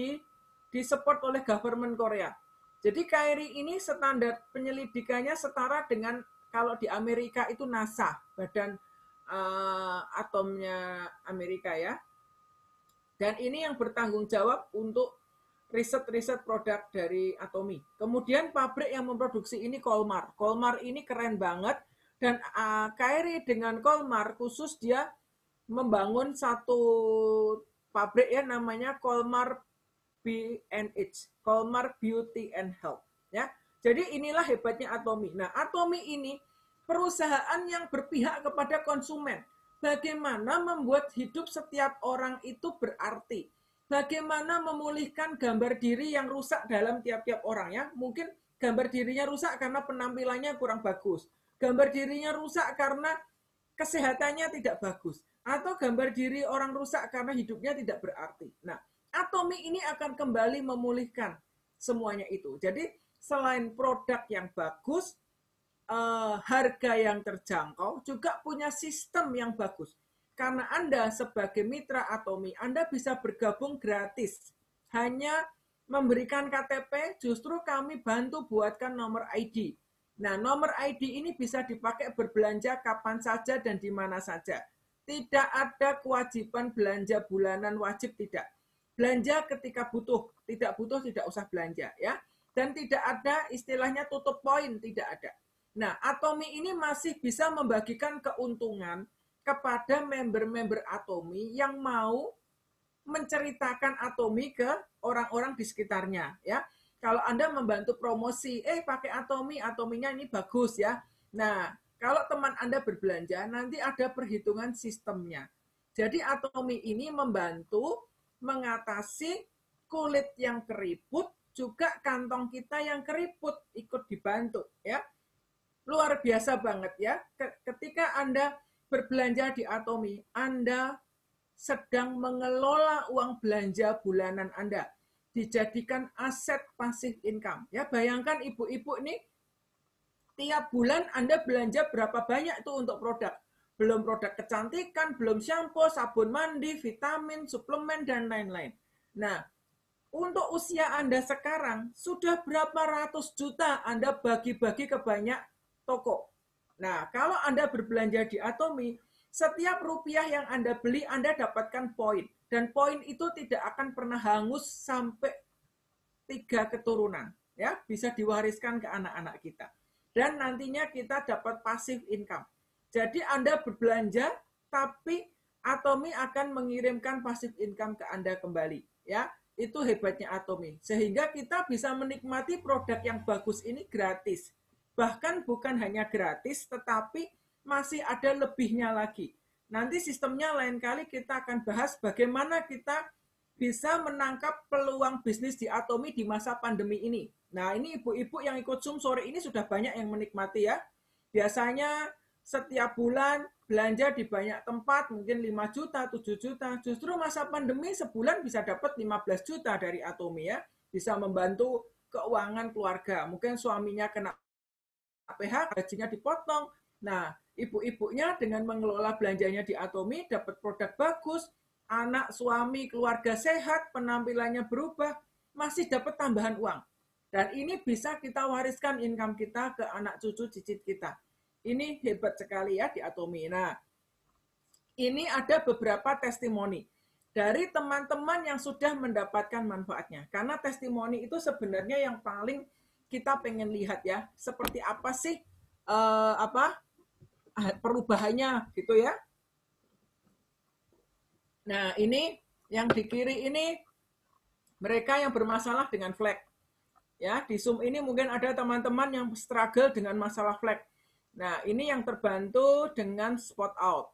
disupport oleh government Korea. Jadi Kyrie ini standar penyelidikannya setara dengan kalau di Amerika itu NASA, badan atomnya Amerika ya. Dan ini yang bertanggung jawab untuk riset-riset produk dari Atomy. Kemudian pabrik yang memproduksi ini Colmar. Colmar ini keren banget. Dan Kyrie dengan Colmar khusus dia membangun satu pabrik ya, namanya Colmar B&H, Colmar Beauty and Health ya. Jadi inilah hebatnya Atomy. Nah, Atomy ini perusahaan yang berpihak kepada konsumen. Bagaimana membuat hidup setiap orang itu berarti. Bagaimana memulihkan gambar diri yang rusak dalam tiap-tiap orang ya. Mungkin gambar dirinya rusak karena penampilannya kurang bagus. Gambar dirinya rusak karena kesehatannya tidak bagus. Atau gambar diri orang rusak karena hidupnya tidak berarti. Nah, Atomy ini akan kembali memulihkan semuanya itu. Jadi selain produk yang bagus, harga yang terjangkau, juga punya sistem yang bagus. Karena Anda sebagai mitra Atomy, Anda bisa bergabung gratis. Hanya memberikan KTP, justru kami bantu buatkan nomor ID. Nah, nomor ID ini bisa dipakai berbelanja kapan saja dan di mana saja. Tidak ada kewajiban belanja bulanan wajib, tidak. Belanja ketika butuh, tidak butuh tidak usah belanja ya. Dan tidak ada istilahnya tutup poin, tidak ada. Nah, Atomy ini masih bisa membagikan keuntungan kepada member-member Atomy yang mau menceritakan Atomi ke orang-orang di sekitarnya ya. Kalau Anda membantu promosi, pakai Atomi, Atominya ini bagus ya. Nah, kalau teman Anda berbelanja, nanti ada perhitungan sistemnya. Jadi Atomi ini membantu mengatasi kulit yang keriput, juga kantong kita yang keriput ikut dibantu ya. Luar biasa banget ya. Ketika Anda berbelanja di Atomi, Anda sedang mengelola uang belanja bulanan Anda, dijadikan aset pasif income. Ya, bayangkan ibu-ibu ini tiap bulan Anda belanja berapa banyak itu untuk produk. Belum produk kecantikan, belum shampoo, sabun mandi, vitamin, suplemen, dan lain-lain. Nah, untuk usia Anda sekarang, sudah berapa ratus juta Anda bagi-bagi ke banyak toko. Nah, kalau Anda berbelanja di Atomi, setiap rupiah yang Anda beli, Anda dapatkan poin. Dan poin itu tidak akan pernah hangus sampai 3 keturunan. Ya, bisa diwariskan ke anak-anak kita. Dan nantinya kita dapat passive income. Jadi Anda berbelanja, tapi Atomi akan mengirimkan passive income ke Anda kembali. Ya, itu hebatnya Atomi. Sehingga kita bisa menikmati produk yang bagus ini gratis. Bahkan bukan hanya gratis, tetapi masih ada lebihnya lagi. Nanti sistemnya lain kali kita akan bahas bagaimana kita bisa menangkap peluang bisnis di Atomi di masa pandemi ini. Nah, ini ibu-ibu yang ikut Zoom sore ini sudah banyak yang menikmati ya. Biasanya setiap bulan belanja di banyak tempat, mungkin 5 juta, 7 juta. Justru masa pandemi sebulan bisa dapat 15 juta dari Atomi ya. Bisa membantu keuangan keluarga. Mungkin suaminya kena PHK, gajinya dipotong. Nah, ibu-ibunya dengan mengelola belanjanya di Atomi dapat produk bagus, anak, suami, keluarga sehat, penampilannya berubah, masih dapat tambahan uang. Dan ini bisa kita wariskan income kita ke anak cucu cicit kita. Ini hebat sekali ya di Atomi. Nah, ini ada beberapa testimoni dari teman-teman yang sudah mendapatkan manfaatnya. Karena testimoni itu sebenarnya yang paling kita pengen lihat ya, seperti apa sih perubahannya gitu ya. Nah, ini yang di kiri ini mereka yang bermasalah dengan flek. Ya, di Zoom ini mungkin ada teman-teman yang struggle dengan masalah flek. Nah, ini yang terbantu dengan spot out.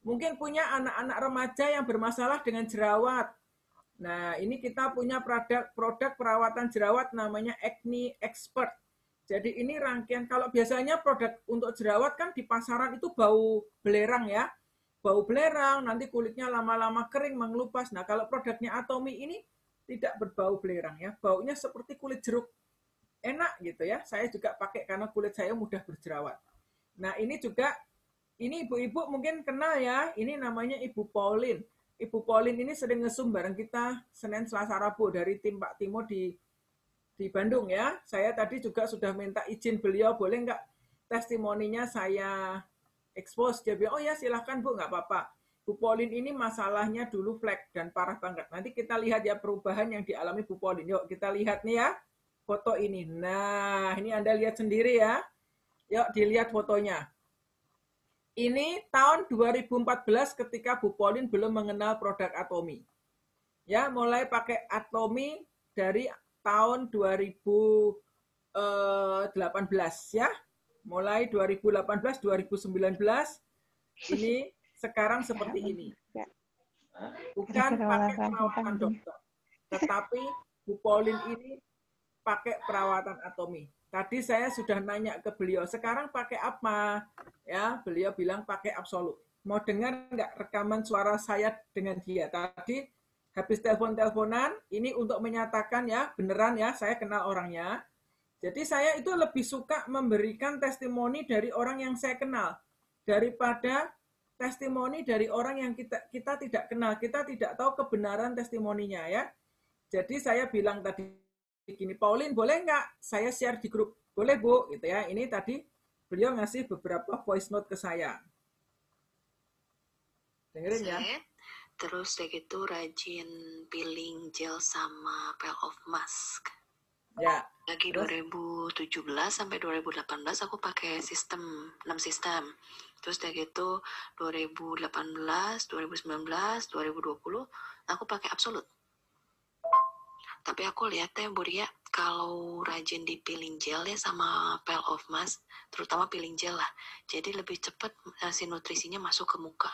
Mungkin punya anak-anak remaja yang bermasalah dengan jerawat. Nah, ini kita punya produk perawatan jerawat namanya Acne Expert. Jadi ini rangkaian, kalau biasanya produk untuk jerawat kan di pasaran itu bau belerang ya. Bau belerang, nanti kulitnya lama-lama kering, mengelupas. Nah, kalau produknya Atomi ini tidak berbau belerang ya. Baunya seperti kulit jeruk. Enak gitu ya. Saya juga pakai karena kulit saya mudah berjerawat. Nah, ini juga, ini ibu-ibu mungkin kenal ya. Ini namanya Ibu Pauline. Ibu Pauline ini sering nge-zoom bareng kita Senin, Selasa, Rabu dari tim Pak Timo di Bandung ya. Saya tadi juga sudah minta izin beliau, boleh nggak testimoninya saya expose. Dia bilang, oh ya silahkan Bu, nggak apa-apa. Bu Pauline ini masalahnya dulu flek dan parah banget. Nanti kita lihat ya perubahan yang dialami Bu Pauline. Yuk kita lihat nih ya foto ini. Nah, ini Anda lihat sendiri ya. Yuk dilihat fotonya. Ini tahun 2014 ketika Bu Pauline belum mengenal produk Atomi. Ya, mulai pakai Atomi dari tahun 2018 ya. Mulai 2018, 2019 ini sekarang seperti ini. Bukan pakai perawatan dokter, tetapi Bu Pauline ini pakai perawatan Atomi. Tadi saya sudah nanya ke beliau, sekarang pakai apa? Ya, beliau bilang pakai Absolut. Mau dengar nggak rekaman suara saya dengan dia? Tadi habis telepon-teleponan, ini untuk menyatakan ya, beneran ya, saya kenal orangnya. Jadi saya itu lebih suka memberikan testimoni dari orang yang saya kenal daripada testimoni dari orang yang kita tidak kenal, kita tidak tahu kebenaran testimoninya ya. Jadi saya bilang tadi gini, Pauline boleh nggak saya share di grup? Boleh Bu, gitu ya. Ini tadi beliau ngasih beberapa voice note ke saya. Dengerin ya. Terus kayak gitu rajin peeling gel sama peel off mask. Ya. Lagi terus? 2017 sampai 2018 aku pakai 6 sistem. Terus udah gitu 2018, 2019, 2020 aku pakai Absolute. Tapi aku lihat ya Bu Ria, kalau rajin di peeling gel ya sama Pale of Mask, terutama peeling gel lah, jadi lebih cepat si nutrisinya masuk ke muka.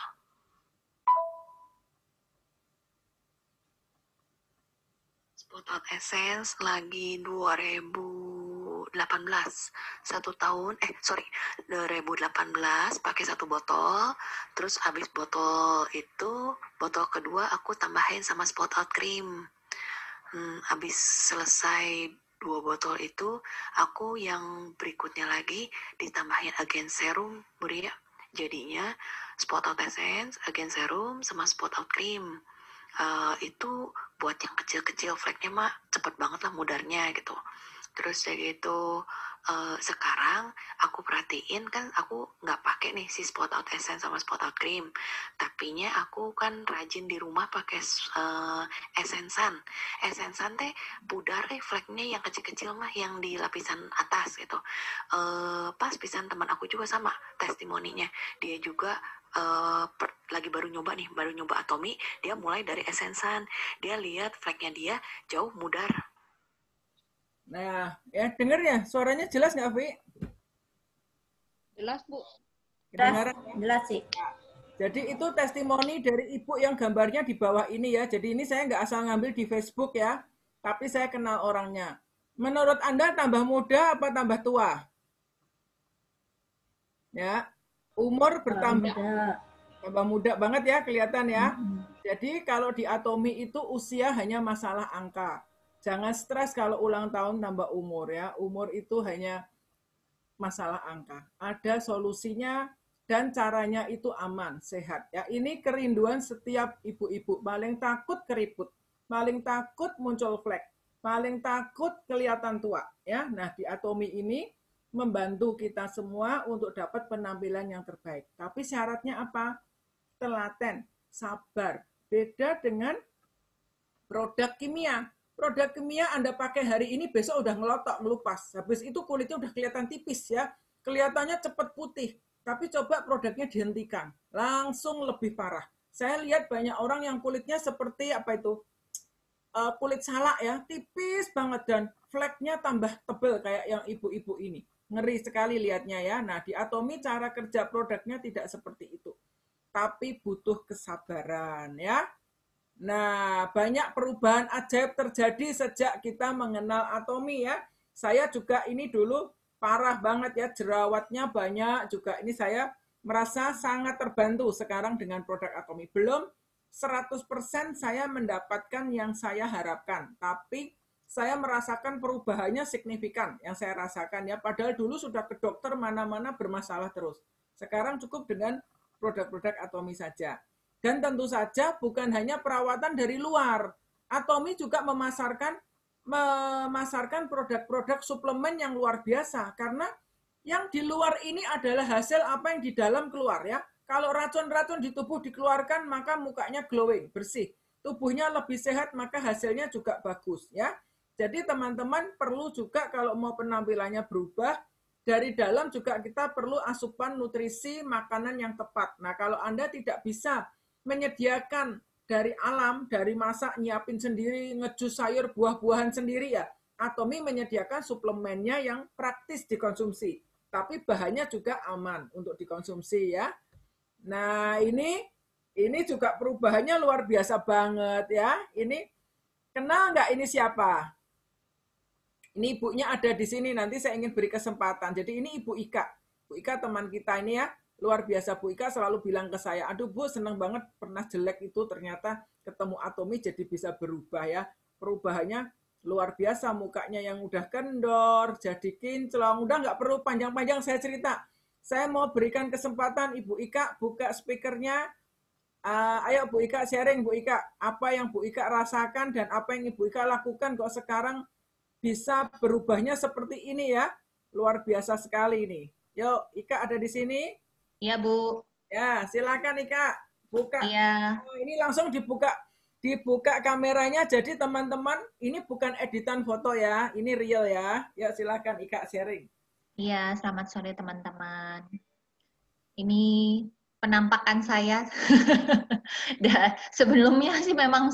Spot Out Essence lagi 2018, 2018 pakai 1 botol, terus habis botol itu, botol kedua aku tambahin sama Spot Out Cream. Habis selesai 2 botol itu, aku yang berikutnya lagi ditambahin Against Serum, Bu Ria. Jadinya Spot Out Essence, Against Serum, sama Spot Out Cream. Itu buat yang kecil-kecil fleknya mah cepet banget lah mudarnya gitu. Terus dari itu sekarang aku perhatiin kan aku nggak pakai nih si Spot Out Essence sama Spot Out Cream, tapinya aku kan rajin di rumah pakai Essensan teh pudar fleknya yang kecil-kecil mah yang di lapisan atas gitu. Pas pisan teman aku juga sama testimoninya, dia juga lagi baru nyoba Atomy, dia mulai dari Essensan, dia lihat fleknya dia jauh mudar. Nah, ya denger ya, suaranya jelas nggak, Vi? Jelas, Bu. Kedengaran? Jelas sih. Jadi itu testimoni dari ibu yang gambarnya di bawah ini ya. Jadi ini saya nggak asal ngambil di Facebook ya, tapi saya kenal orangnya. Menurut Anda tambah muda apa tambah tua? Ya, umur bertambah. Tambah muda banget ya, kelihatan ya. Jadi kalau di Atomy itu usia hanya masalah angka. Jangan stres kalau ulang tahun tambah umur ya. Umur itu hanya masalah angka. Ada solusinya dan caranya itu aman, sehat. Ya, ini kerinduan setiap ibu-ibu. Paling takut keriput, paling takut muncul flek, paling takut kelihatan tua. Ya, nah di Atomy ini membantu kita semua untuk dapat penampilan yang terbaik. Tapi syaratnya apa? Telaten, sabar. Beda dengan produk kimia. Produk kimia Anda pakai hari ini, besok udah ngelotok, ngelupas. Habis itu kulitnya udah kelihatan tipis ya. Kelihatannya cepat putih. Tapi coba produknya dihentikan. Langsung lebih parah. Saya lihat banyak orang yang kulitnya seperti apa itu? Kulit salak ya. Tipis banget dan fleknya tambah tebal kayak yang ibu-ibu ini. Ngeri sekali lihatnya ya. Nah, di Atomy cara kerja produknya tidak seperti itu. Tapi butuh kesabaran ya. Nah, banyak perubahan ajaib terjadi sejak kita mengenal Atomy ya. Saya juga ini dulu parah banget ya, jerawatnya banyak juga. Ini saya merasa sangat terbantu sekarang dengan produk Atomy. Belum 100% saya mendapatkan yang saya harapkan, tapi saya merasakan perubahannya signifikan yang saya rasakan ya. Padahal dulu sudah ke dokter mana-mana bermasalah terus. Sekarang cukup dengan produk-produk Atomy saja. Dan tentu saja bukan hanya perawatan dari luar. Atomy juga memasarkan produk-produk suplemen yang luar biasa. Karena yang di luar ini adalah hasil apa yang di dalam keluar ya. Kalau racun-racun di tubuh dikeluarkan, maka mukanya glowing, bersih. Tubuhnya lebih sehat, maka hasilnya juga bagus ya. Jadi teman-teman perlu juga kalau mau penampilannya berubah, dari dalam juga kita perlu asupan nutrisi makanan yang tepat. Nah, kalau Anda tidak bisa menyediakan dari alam, dari masak, nyiapin sendiri, ngejus sayur, buah-buahan sendiri ya, Atomy menyediakan suplemennya yang praktis dikonsumsi. Tapi bahannya juga aman untuk dikonsumsi ya. Nah, ini juga perubahannya luar biasa banget ya. Ini kenal nggak ini siapa? Ini ibunya ada di sini, nanti saya ingin beri kesempatan. Jadi ini Ibu Ika. Bu Ika teman kita ini ya. Luar biasa, Bu Ika selalu bilang ke saya, aduh Bu, seneng banget pernah jelek itu ternyata ketemu Atomy jadi bisa berubah ya. Perubahannya luar biasa, mukanya yang udah kendor, jadi kinclong, udah nggak perlu panjang-panjang saya cerita. Saya mau berikan kesempatan Ibu Ika buka speakernya. Ayo Bu Ika sharing, Bu Ika, apa yang Bu Ika rasakan dan apa yang Ibu Ika lakukan kok sekarang bisa berubahnya seperti ini ya. Luar biasa sekali ini. Yuk, Ika ada di sini? Iya, Bu. Ya, silakan Ika, buka. Iya. Ini langsung dibuka kameranya. Jadi teman-teman, ini bukan editan foto ya, ini real ya. Ya, silakan Ika sharing. Iya, selamat sore teman-teman. ini penampakan saya. Dan sebelumnya sih memang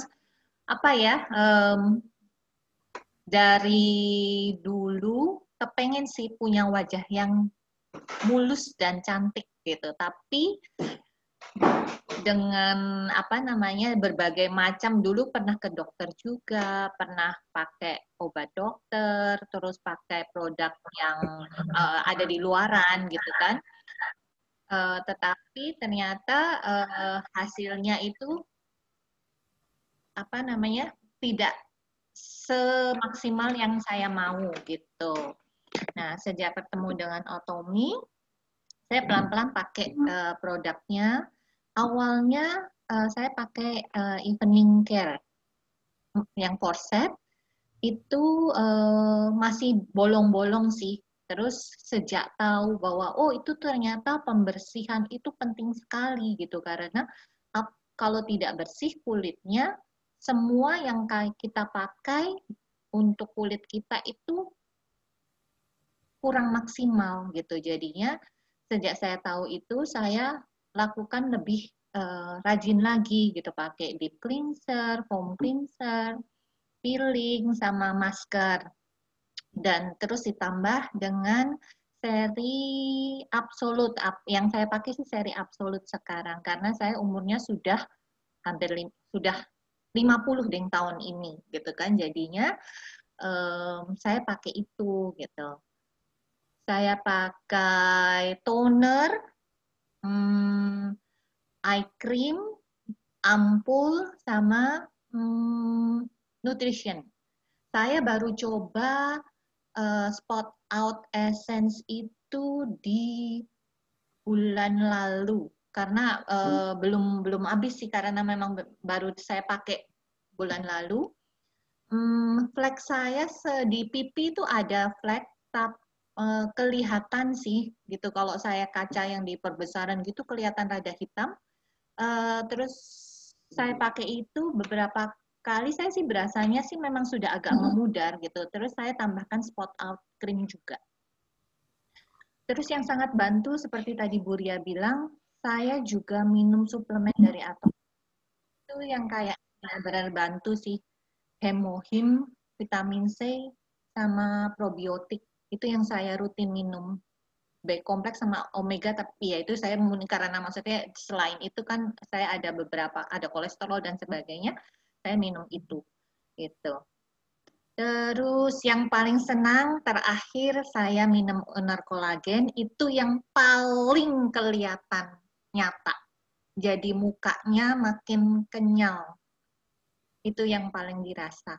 apa ya, dari dulu kepengen sih punya wajah yang mulus dan cantik gitu. Tapi dengan apa namanya berbagai macam, dulu pernah ke dokter juga, pernah pakai obat dokter, terus pakai produk yang ada di luaran gitu kan. Tetapi ternyata hasilnya itu apa namanya tidak semaksimal yang saya mau gitu. Nah, sejak bertemu dengan Otomi, saya pelan-pelan pakai produknya. Awalnya saya pakai evening care yang corset itu masih bolong-bolong sih. Terus sejak tahu bahwa oh itu ternyata pembersihan itu penting sekali gitu, karena kalau tidak bersih kulitnya, semua yang kita pakai untuk kulit kita itu kurang maksimal gitu. Jadinya sejak saya tahu itu, saya lakukan lebih rajin lagi gitu, pakai deep cleanser, foam cleanser, peeling, sama masker. Dan terus ditambah dengan seri Absolute. Yang saya pakai sih seri Absolute sekarang, karena saya umurnya sudah hampir sudah 50 deh tahun ini gitu kan. Jadinya saya pakai itu gitu. Saya pakai toner, eye cream, ampul, sama nutrition. Saya baru coba spot out essence itu di bulan lalu, karena belum habis sih, karena memang baru saya pakai bulan lalu. Flek saya di pipi itu ada flek, tapi kelihatan sih gitu. Kalau saya kaca yang di perbesaran gitu kelihatan rada hitam. Terus saya pakai itu beberapa kali, saya sih berasanya sih memang sudah agak memudar gitu. Terus saya tambahkan spot out cream juga. Terus yang sangat bantu seperti tadi Bu Ria bilang, saya juga minum suplemen dari Atom. Itu yang kayak benar-benar bantu sih. Hemohim, vitamin C, sama probiotik. Itu yang saya rutin minum. B kompleks sama omega, tapi ya itu saya karena maksudnya selain itu kan saya ada beberapa, ada kolesterol dan sebagainya, saya minum itu gitu. Terus yang paling senang terakhir saya minum Uner Collagen, itu yang paling kelihatan nyata, jadi mukanya makin kenyal, itu yang paling dirasa.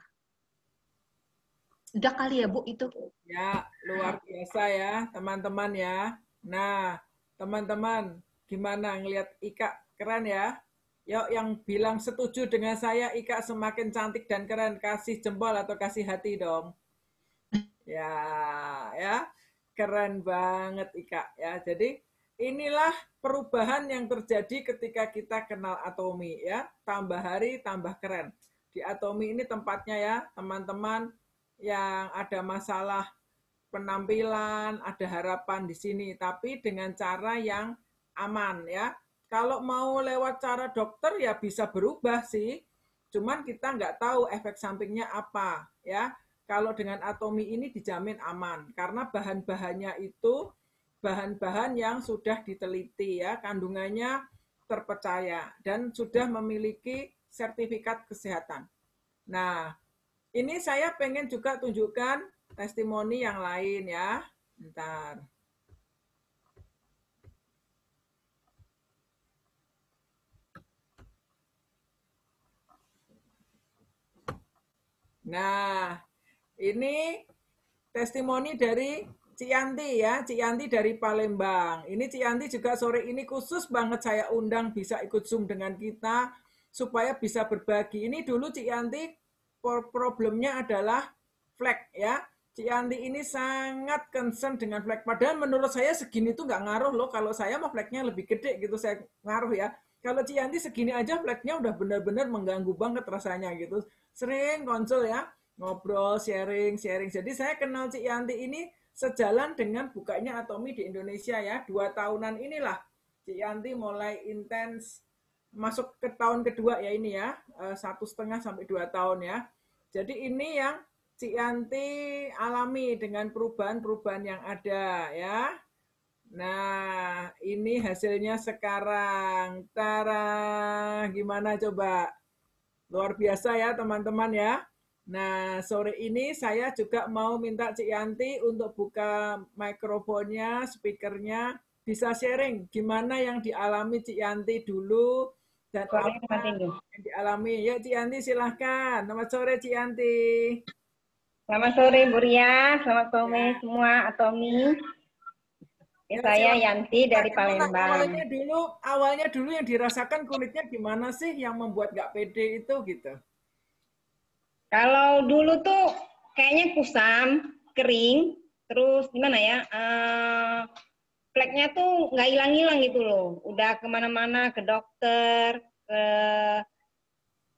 Sudah kali ya Bu itu? Ya, luar biasa ya teman-teman ya. Nah, teman-teman gimana ngelihat Ika keren ya? Yuk yang bilang setuju dengan saya, Ika semakin cantik dan keren, kasih jempol atau kasih hati dong. Ya, ya. Keren banget Ika ya. Jadi inilah perubahan yang terjadi ketika kita kenal Atomi ya. Tambah hari tambah keren. Di Atomi ini tempatnya ya, teman-teman yang ada masalah penampilan, ada harapan di sini, tapi dengan cara yang aman ya. Kalau mau lewat cara dokter ya bisa berubah sih, cuman kita nggak tahu efek sampingnya apa ya. Kalau dengan Atomi ini dijamin aman, karena bahan-bahannya itu bahan-bahan yang sudah diteliti ya, kandungannya terpercaya dan sudah memiliki sertifikat kesehatan. Nah, ini saya pengen juga tunjukkan testimoni yang lain ya. Bentar. Nah, ini testimoni dari Cianti ya, Cianti dari Palembang. Ini Cianti juga sore ini khusus banget saya undang bisa ikut Zoom dengan kita supaya bisa berbagi. Ini dulu Cianti problemnya adalah flek ya. Cianti ini sangat concern dengan flek. Padahal menurut saya segini tuh nggak ngaruh loh. Kalau saya mah fleknya lebih gede gitu, saya ngaruh ya. Kalau Cianti segini aja fleknya udah benar-benar mengganggu banget rasanya gitu. Sering konsul ya, ngobrol, sharing. Jadi saya kenal Cianti ini sejalan dengan bukanya Atomi di Indonesia ya. 2 tahunan inilah Cik Yanti mulai intens masuk ke tahun kedua ya ini ya, 1,5 sampai 2 tahun ya. Jadi ini yang Cik Yanti alami dengan perubahan-perubahan yang ada ya. Nah, ini hasilnya sekarang. Tara, gimana coba? Luar biasa ya teman-teman ya. Nah, sore ini saya juga mau minta Cik Yanti untuk buka mikrofonnya, speakernya, bisa sharing gimana yang dialami Cik Yanti dulu dan apa yang dialami. Ya Cik Yanti silahkan. Selamat sore Cik Yanti. Selamat sore Bu Ria, selamat sore Ya. semua Atomi. Ya, Saya silakan. Yanti dari Bagaimana Palembang. awalnya dulu yang dirasakan kulitnya gimana sih yang membuat nggak pede itu gitu? Kalau dulu tuh kayaknya kusam, kering, terus gimana ya, fleknya tuh nggak hilang-hilang gitu loh. Udah kemana-mana, ke dokter, ke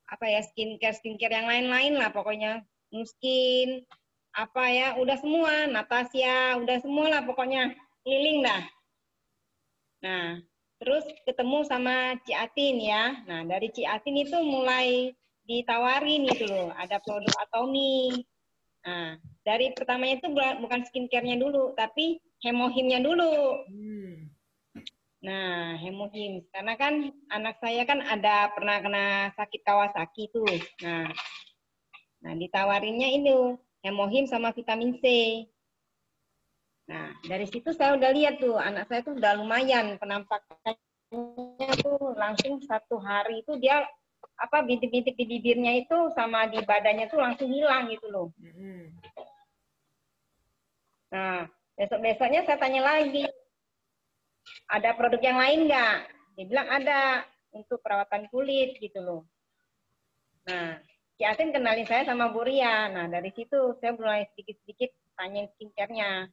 apa ya, skincare yang lain-lain lah pokoknya. Nuskin, apa ya, udah semua, Natasha, udah semua lah pokoknya. Keliling dah. Nah, terus ketemu sama Ci Atin ya. Nah, dari Ci Atin itu mulai ditawarin gitu loh, ada produk Atomi. Nah, dari pertamanya itu bukan skincare-nya dulu, tapi hemohimnya dulu. Nah, hemohim. Karena kan anak saya kan ada pernah kena sakit Kawasaki tuh. Nah ditawarinnya ini hemohim sama vitamin C. Nah, dari situ saya udah lihat tuh, anak saya tuh udah lumayan penampakannya tuh langsung 1 hari itu dia apa bintik-bintik di bibirnya itu sama di badannya tuh langsung hilang gitu loh. Nah, besok-besoknya saya tanya lagi, ada produk yang lain nggak? Dia bilang ada untuk perawatan kulit gitu loh. Nah, Ci Atin kenalin saya sama Bu Ria. Nah, dari situ saya mulai sedikit-sedikit tanyain skincare-nya.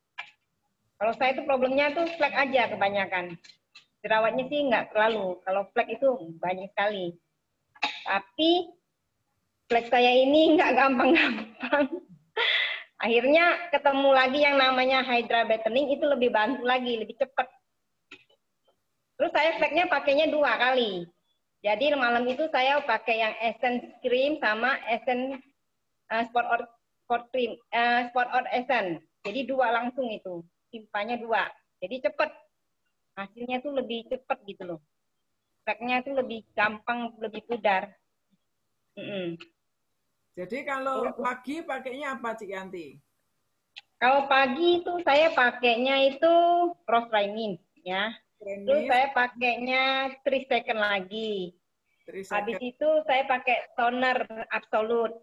Kalau saya itu problemnya tuh flek aja kebanyakan. Jerawatnya sih nggak terlalu. Kalau flek itu banyak sekali. Tapi flek saya ini nggak gampang-gampang. Akhirnya ketemu lagi yang namanya Hydra Brightening, itu lebih bantu lagi, lebih cepat. Terus saya fleknya pakainya 2 kali. Jadi malam itu saya pakai yang Essence Cream sama Essence Sport Out Essence. Jadi 2 langsung itu. Timpanya 2. Jadi cepat. Hasilnya tuh lebih cepat gitu loh. Fleknya tuh lebih gampang, lebih pudar. Jadi kalau pagi pakainya apa Cik Yanti? Kalau pagi itu saya pakainya itu Rose Primin ya. Terus saya pakainya 3 second lagi. Habis itu saya pakai toner Absolute.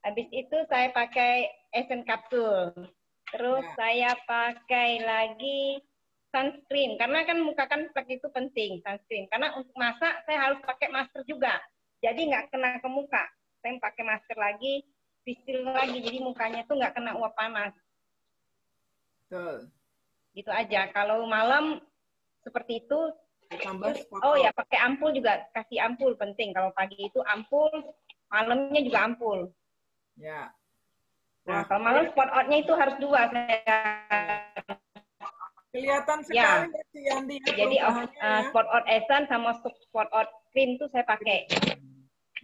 Habis itu saya pakai Essence Capsule. Terus saya pakai lagi sunscreen. Karena kan muka kan flek itu penting, sunscreen. Karena untuk masak saya harus pakai masker juga. Jadi nggak kena ke muka. Saya pakai masker lagi, pistol lagi. Jadi mukanya tuh nggak kena uap panas. Betul. Gitu aja. Kalau malam seperti itu. Oh ya, pakai ampul juga. Kasih ampul penting. Kalau pagi itu ampul, malamnya juga ampul. Ya. Nah, kalau malam spot out-nya itu harus 2. Kelihatan sekali ya, Cik Yanti. Jadi spot out essence sama spot out cream tuh saya pakai.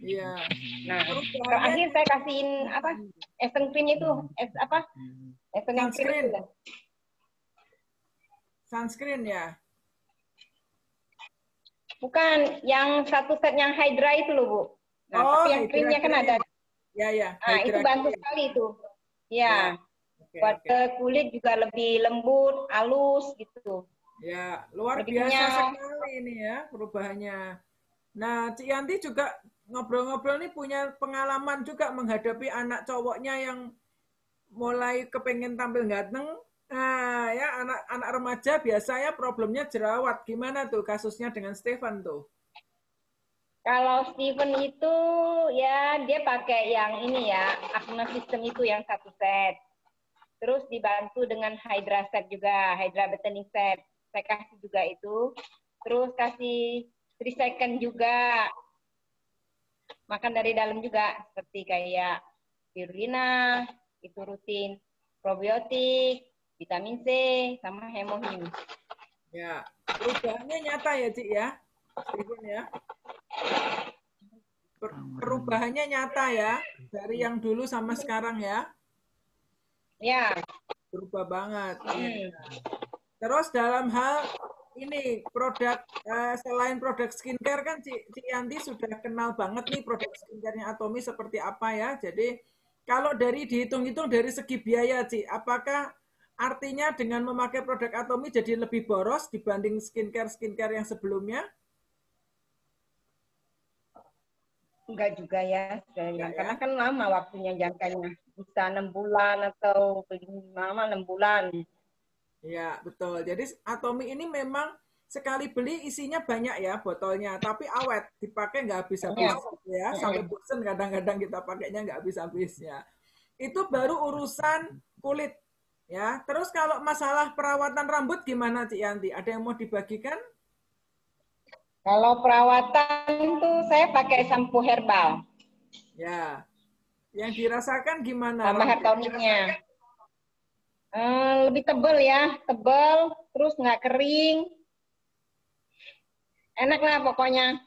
Iya. Nah, terakhir saya kasihin apa? Essence cream itu apa? Essence cream itu. Sunscreen ya? Bukan, yang 1 set yang Hydra itu loh, Bu. Nah, tapi yang creamnya kan ada. Ya, ya. Nah, itu bantu sekali itu. Ya. Buat kulit juga lebih lembut, halus gitu. Ya, luar biasa sekali ini ya perubahannya. Nah, Cik Yanti juga ngobrol-ngobrol nih punya pengalaman juga menghadapi anak cowoknya yang mulai kepengen tampil ganteng. Nah, ya anak remaja biasanya problemnya jerawat. Gimana tuh kasusnya dengan Stefan tuh? Kalau Steven itu ya dia pakai yang ini ya, Acne System itu yang 1 set. Terus dibantu dengan Hydra set juga, Hydra Brightening set. Saya kasih juga itu. Terus kasih 3 second juga. Makan dari dalam juga seperti kayak spirulina, itu rutin. Probiotik, vitamin C, sama hemohim. Ya, perubahannya nyata ya, Cik ya. Steven ya. Perubahannya nyata ya, dari yang dulu sama sekarang ya. Ya. Berubah banget. Ya. Terus dalam hal ini produk selain produk skincare kan Cik Yanti sudah kenal banget nih produk skincare-nya Atomi seperti apa ya. Jadi kalau dari dihitung-hitung dari segi biaya Cik, apakah artinya dengan memakai produk Atomi jadi lebih boros dibanding skincare yang sebelumnya? Enggak juga ya, Enggak, karena ya? kan lama waktunya jangkanya. Bisa 6 bulan atau lama 6 bulan. Ya, betul. Jadi Atomi ini memang sekali beli isinya banyak ya botolnya, tapi awet, dipakai nggak habis-habis ya, sampai bosan kadang-kadang kita pakainya nggak habis-habisnya. Itu baru urusan kulit ya. Terus kalau masalah perawatan rambut gimana Cik Yanti? Ada yang mau dibagikan? Kalau perawatan tuh saya pakai sampo herbal. Ya. Yang dirasakan gimana? Sama hair toniknya. Lebih tebal ya, tebal, terus nggak kering. Enak lah pokoknya.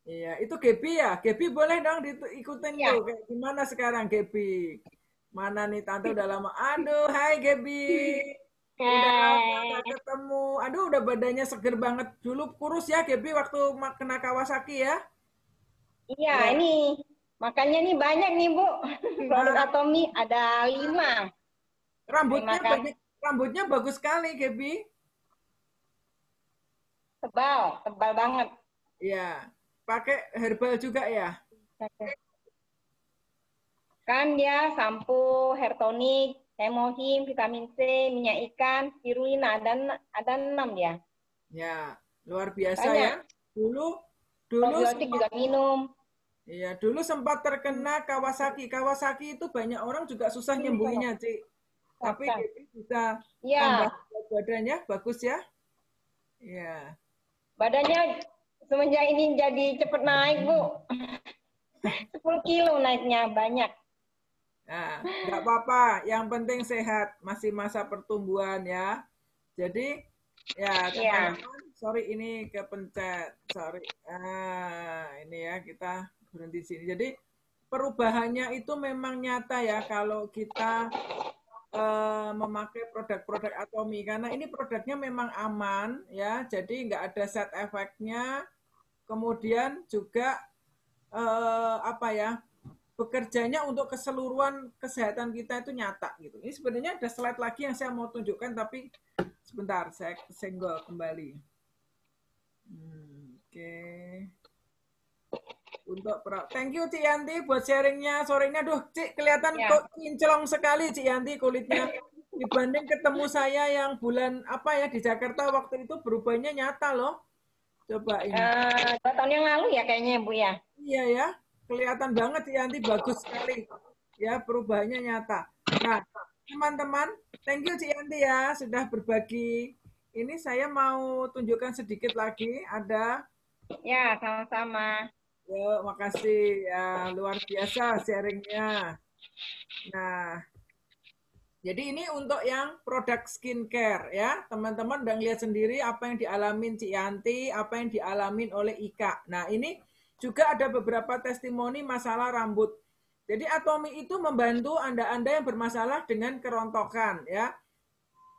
Iya, itu Gebi ya? Gebi boleh dong diikutin Ya. tuh. Kayak gimana sekarang Gebi? Mana nih Tante udah lama. Aduh, hai Gebi. Udah lama gak ketemu. Aduh, udah badannya seger banget. Dulu kurus ya Gebi waktu kena Kawasaki ya? Iya, ini makanya nih banyak nih Bu. Produk Atomi ada 5. Rambutnya bagus sekali Gebi. Tebal banget. Iya, pakai herbal juga ya? Kan dia sampo, hair tonic, hemohim, vitamin C, minyak ikan, spirulina, ada 6 ya. Ya, luar biasa banyak. Ya. Dulu probiotik juga minum. Iya, dulu sempat terkena Kawasaki. Kawasaki itu banyak orang juga susah nyembuhinya, Cik. Tapi bisa tambah badannya, bagus ya. Iya. Badannya semenjak ini jadi cepet naik, Bu. 10 kilo naiknya, banyak. Nah, nggak apa-apa. Yang penting sehat. Masih masa pertumbuhan ya. Jadi, ya teman-teman, sorry ini kepencet. Sorry. Ini ya, kita berhenti di sini. Jadi, perubahannya itu memang nyata ya kalau kita memakai produk-produk Atomi. Karena ini produknya memang aman ya. Jadi, nggak ada side effect-nya. Kemudian juga bekerjanya untuk keseluruhan kesehatan kita itu nyata gitu. Ini sebenarnya ada slide lagi yang saya mau tunjukkan tapi sebentar saya senggol kembali. Oke. Untuk thank you Cik Yanti buat sharingnya sorenya. Duh Cik kelihatan kok kinclong sekali Cik Yanti kulitnya. Dibanding ketemu saya yang bulan di Jakarta waktu itu berubahnya nyata loh. Coba ini. 2 tahun yang lalu ya kayaknya Bu ya. Iya ya. Kelihatan banget Cik Yanti bagus sekali ya perubahannya nyata. Nah teman-teman, thank you Cik Yanti ya sudah berbagi. Ini saya mau tunjukkan sedikit lagi ada. Ya sama-sama. Yuk, makasih ya luar biasa sharingnya. Nah, jadi ini untuk yang produk skincare ya teman-teman udah lihat sendiri apa yang dialamin Cik Yanti, apa yang dialamin oleh Ika. Nah ini juga ada beberapa testimoni masalah rambut. Jadi Atomi itu membantu Anda-Anda yang bermasalah dengan kerontokan ya.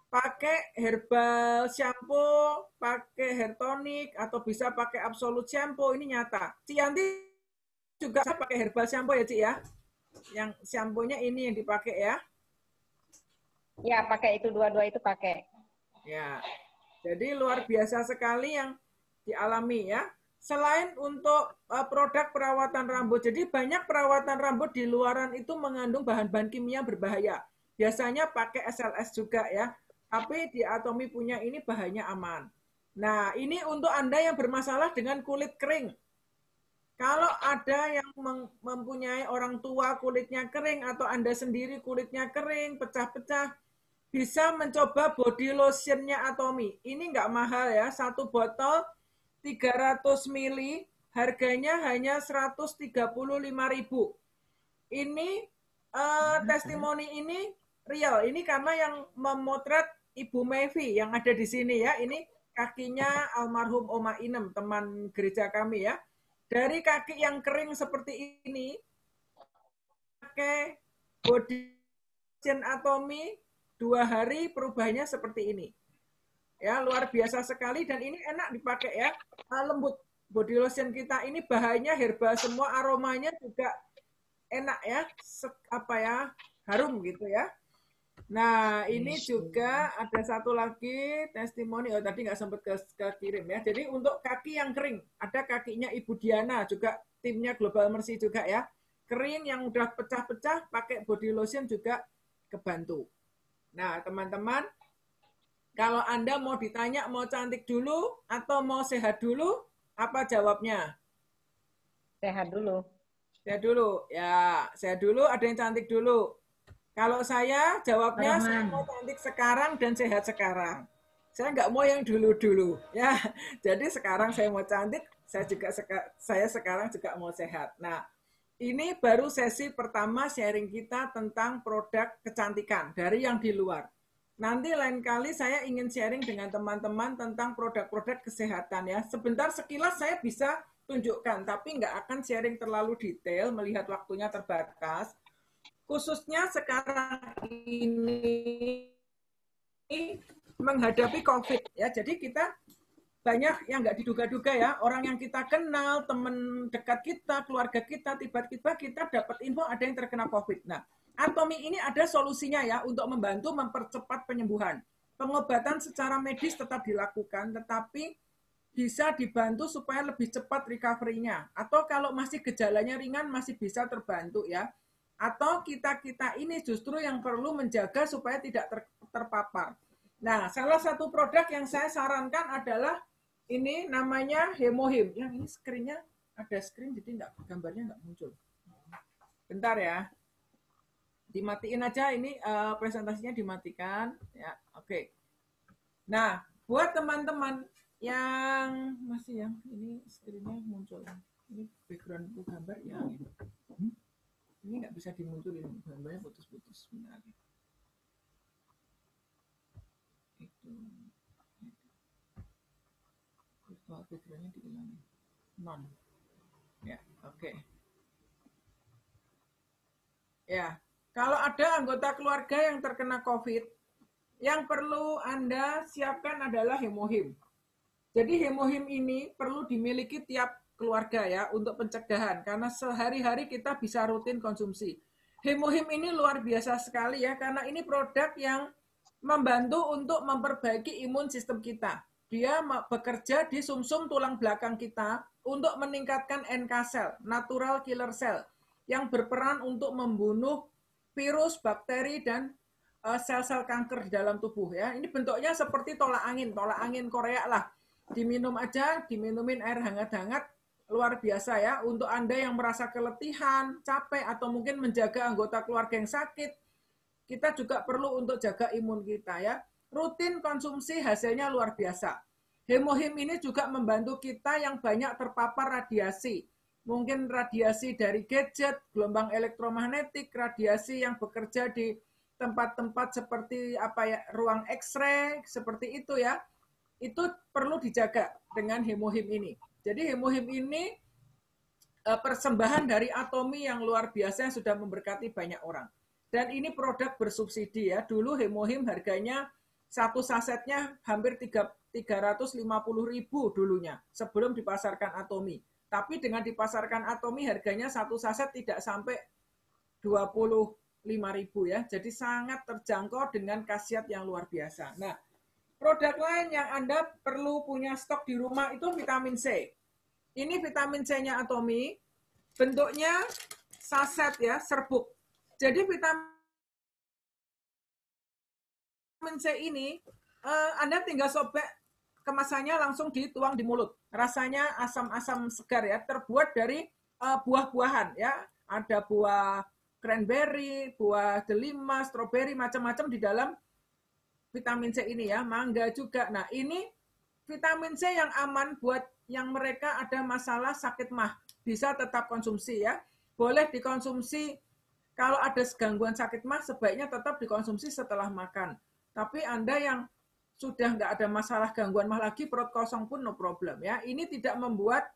Pakai herbal shampoo, pakai hair tonic, atau bisa pakai absolute shampoo, ini nyata. Cik Yanti juga pakai herbal shampoo ya Cik ya? Yang shampoo-nya ini yang dipakai ya? Ya pakai itu, dua-dua itu pakai. Ya, jadi luar biasa sekali yang dialami ya. Selain untuk produk perawatan rambut, jadi banyak perawatan rambut di luaran itu mengandung bahan-bahan kimia berbahaya. Biasanya pakai SLS juga ya, tapi di Atomi punya ini bahannya aman. Nah, ini untuk Anda yang bermasalah dengan kulit kering. Kalau ada yang mempunyai orang tua kulitnya kering atau Anda sendiri kulitnya kering, pecah-pecah, bisa mencoba body lotion-nya Atomi. Ini nggak mahal ya, satu botol 300 ml, harganya hanya 135.000. Ini testimoni ini real. Ini karena yang memotret Ibu Mevi yang ada di sini ya. Ini kakinya almarhum Oma Inem, teman gereja kami ya. Dari kaki yang kering seperti ini, pakai body lotion Atomy 2 hari perubahannya seperti ini. Ya, luar biasa sekali dan ini enak dipakai ya. Lembut body lotion kita ini bahannya herbal semua, aromanya juga enak ya. Harum gitu ya. Nah, ini juga ada satu lagi testimoni. Tadi nggak sempat ke kirim ya. Jadi untuk kaki yang kering, ada kakinya Ibu Diana, juga timnya Global Mercy juga ya. Kering yang udah pecah-pecah, pakai body lotion juga kebantu. Nah, teman-teman, kalau Anda mau ditanya mau cantik dulu atau mau sehat dulu, apa jawabnya? Sehat dulu. Sehat dulu. Ya, sehat dulu, ada yang cantik dulu. Kalau saya jawabnya saya mau cantik sekarang dan sehat sekarang. Saya nggak mau yang dulu-dulu ya. Jadi sekarang saya mau cantik, saya sekarang juga mau sehat. Nah, ini baru sesi pertama sharing kita tentang produk kecantikan dari yang di luar. Nanti lain kali saya ingin sharing dengan teman-teman tentang produk-produk kesehatan ya. Sebentar sekilas saya bisa tunjukkan, tapi nggak akan sharing terlalu detail melihat waktunya terbatas. Khususnya sekarang ini menghadapi COVID ya, jadi kita banyak yang nggak diduga-duga ya, orang yang kita kenal, teman dekat kita, keluarga kita, tiba-tiba kita dapat info ada yang terkena COVID. Nah, Atomy ini ada solusinya ya untuk membantu mempercepat penyembuhan. Pengobatan secara medis tetap dilakukan, tetapi bisa dibantu supaya lebih cepat recovery-nya. Atau kalau masih gejalanya ringan masih bisa terbantu ya. Atau kita-kita ini justru yang perlu menjaga supaya tidak terpapar. Nah, salah satu produk yang saya sarankan adalah ini namanya Hemohim. Yang ini screen-nya ada screen jadi gambarnya nggak muncul. Bentar ya. Dimatiin aja ini presentasinya dimatikan ya. Oke. Nah, buat teman-teman yang masih yang ini screen-nya muncul. Ini background gambar yang ini. Ini nggak bisa dimunculin, gambarnya putus-putus. Benar. Itu. Virtual background-nya dihilangin. Non. Ya, oke. Ya, kalau ada anggota keluarga yang terkena COVID, yang perlu Anda siapkan adalah Hemohim. Jadi Hemohim ini perlu dimiliki tiap keluarga ya untuk pencegahan karena sehari-hari kita bisa rutin konsumsi. Hemohim ini luar biasa sekali ya karena ini produk yang membantu untuk memperbaiki imun sistem kita. Dia bekerja di sumsum tulang belakang kita untuk meningkatkan NK cell, natural killer cell, yang berperan untuk membunuh virus, bakteri dan sel-sel kanker di dalam tubuh ya. Ini bentuknya seperti tolak angin Korea lah. Diminum aja, diminumin air hangat-hangat, luar biasa ya. Untuk Anda yang merasa keletihan, capek, atau mungkin menjaga anggota keluarga yang sakit, kita juga perlu untuk jaga imun kita ya. Rutin konsumsi hasilnya luar biasa. Hemohim ini juga membantu kita yang banyak terpapar radiasi. Mungkin radiasi dari gadget, gelombang elektromagnetik, radiasi yang bekerja di tempat-tempat seperti ruang X-ray, seperti itu ya. Itu perlu dijaga dengan Hemohim ini. Jadi Hemohim ini persembahan dari Atomy yang luar biasa yang sudah memberkati banyak orang. Dan ini produk bersubsidi ya. Dulu Hemohim harganya satu sasetnya hampir 350.000 dulunya sebelum dipasarkan Atomy. Tapi dengan dipasarkan Atomy harganya satu saset tidak sampai 25.000 ya. Jadi sangat terjangkau dengan khasiat yang luar biasa. Nah, produk lain yang Anda perlu punya stok di rumah itu vitamin C. Ini vitamin C-nya Atomy, bentuknya saset ya, serbuk. Jadi vitamin C ini Anda tinggal sobek kemasannya langsung dituang di mulut. Rasanya asam-asam segar ya, terbuat dari buah-buahan ya. Ada buah cranberry, buah delima, stroberi, macam-macam di dalam vitamin C ini ya, mangga juga. Nah, ini vitamin C yang aman buat yang mereka ada masalah sakit mah. Bisa tetap konsumsi ya. Boleh dikonsumsi kalau ada gangguan sakit mah sebaiknya tetap dikonsumsi setelah makan. Tapi Anda yang sudah nggak ada masalah gangguan mah lagi, perut kosong pun no problem ya. Ini tidak membuat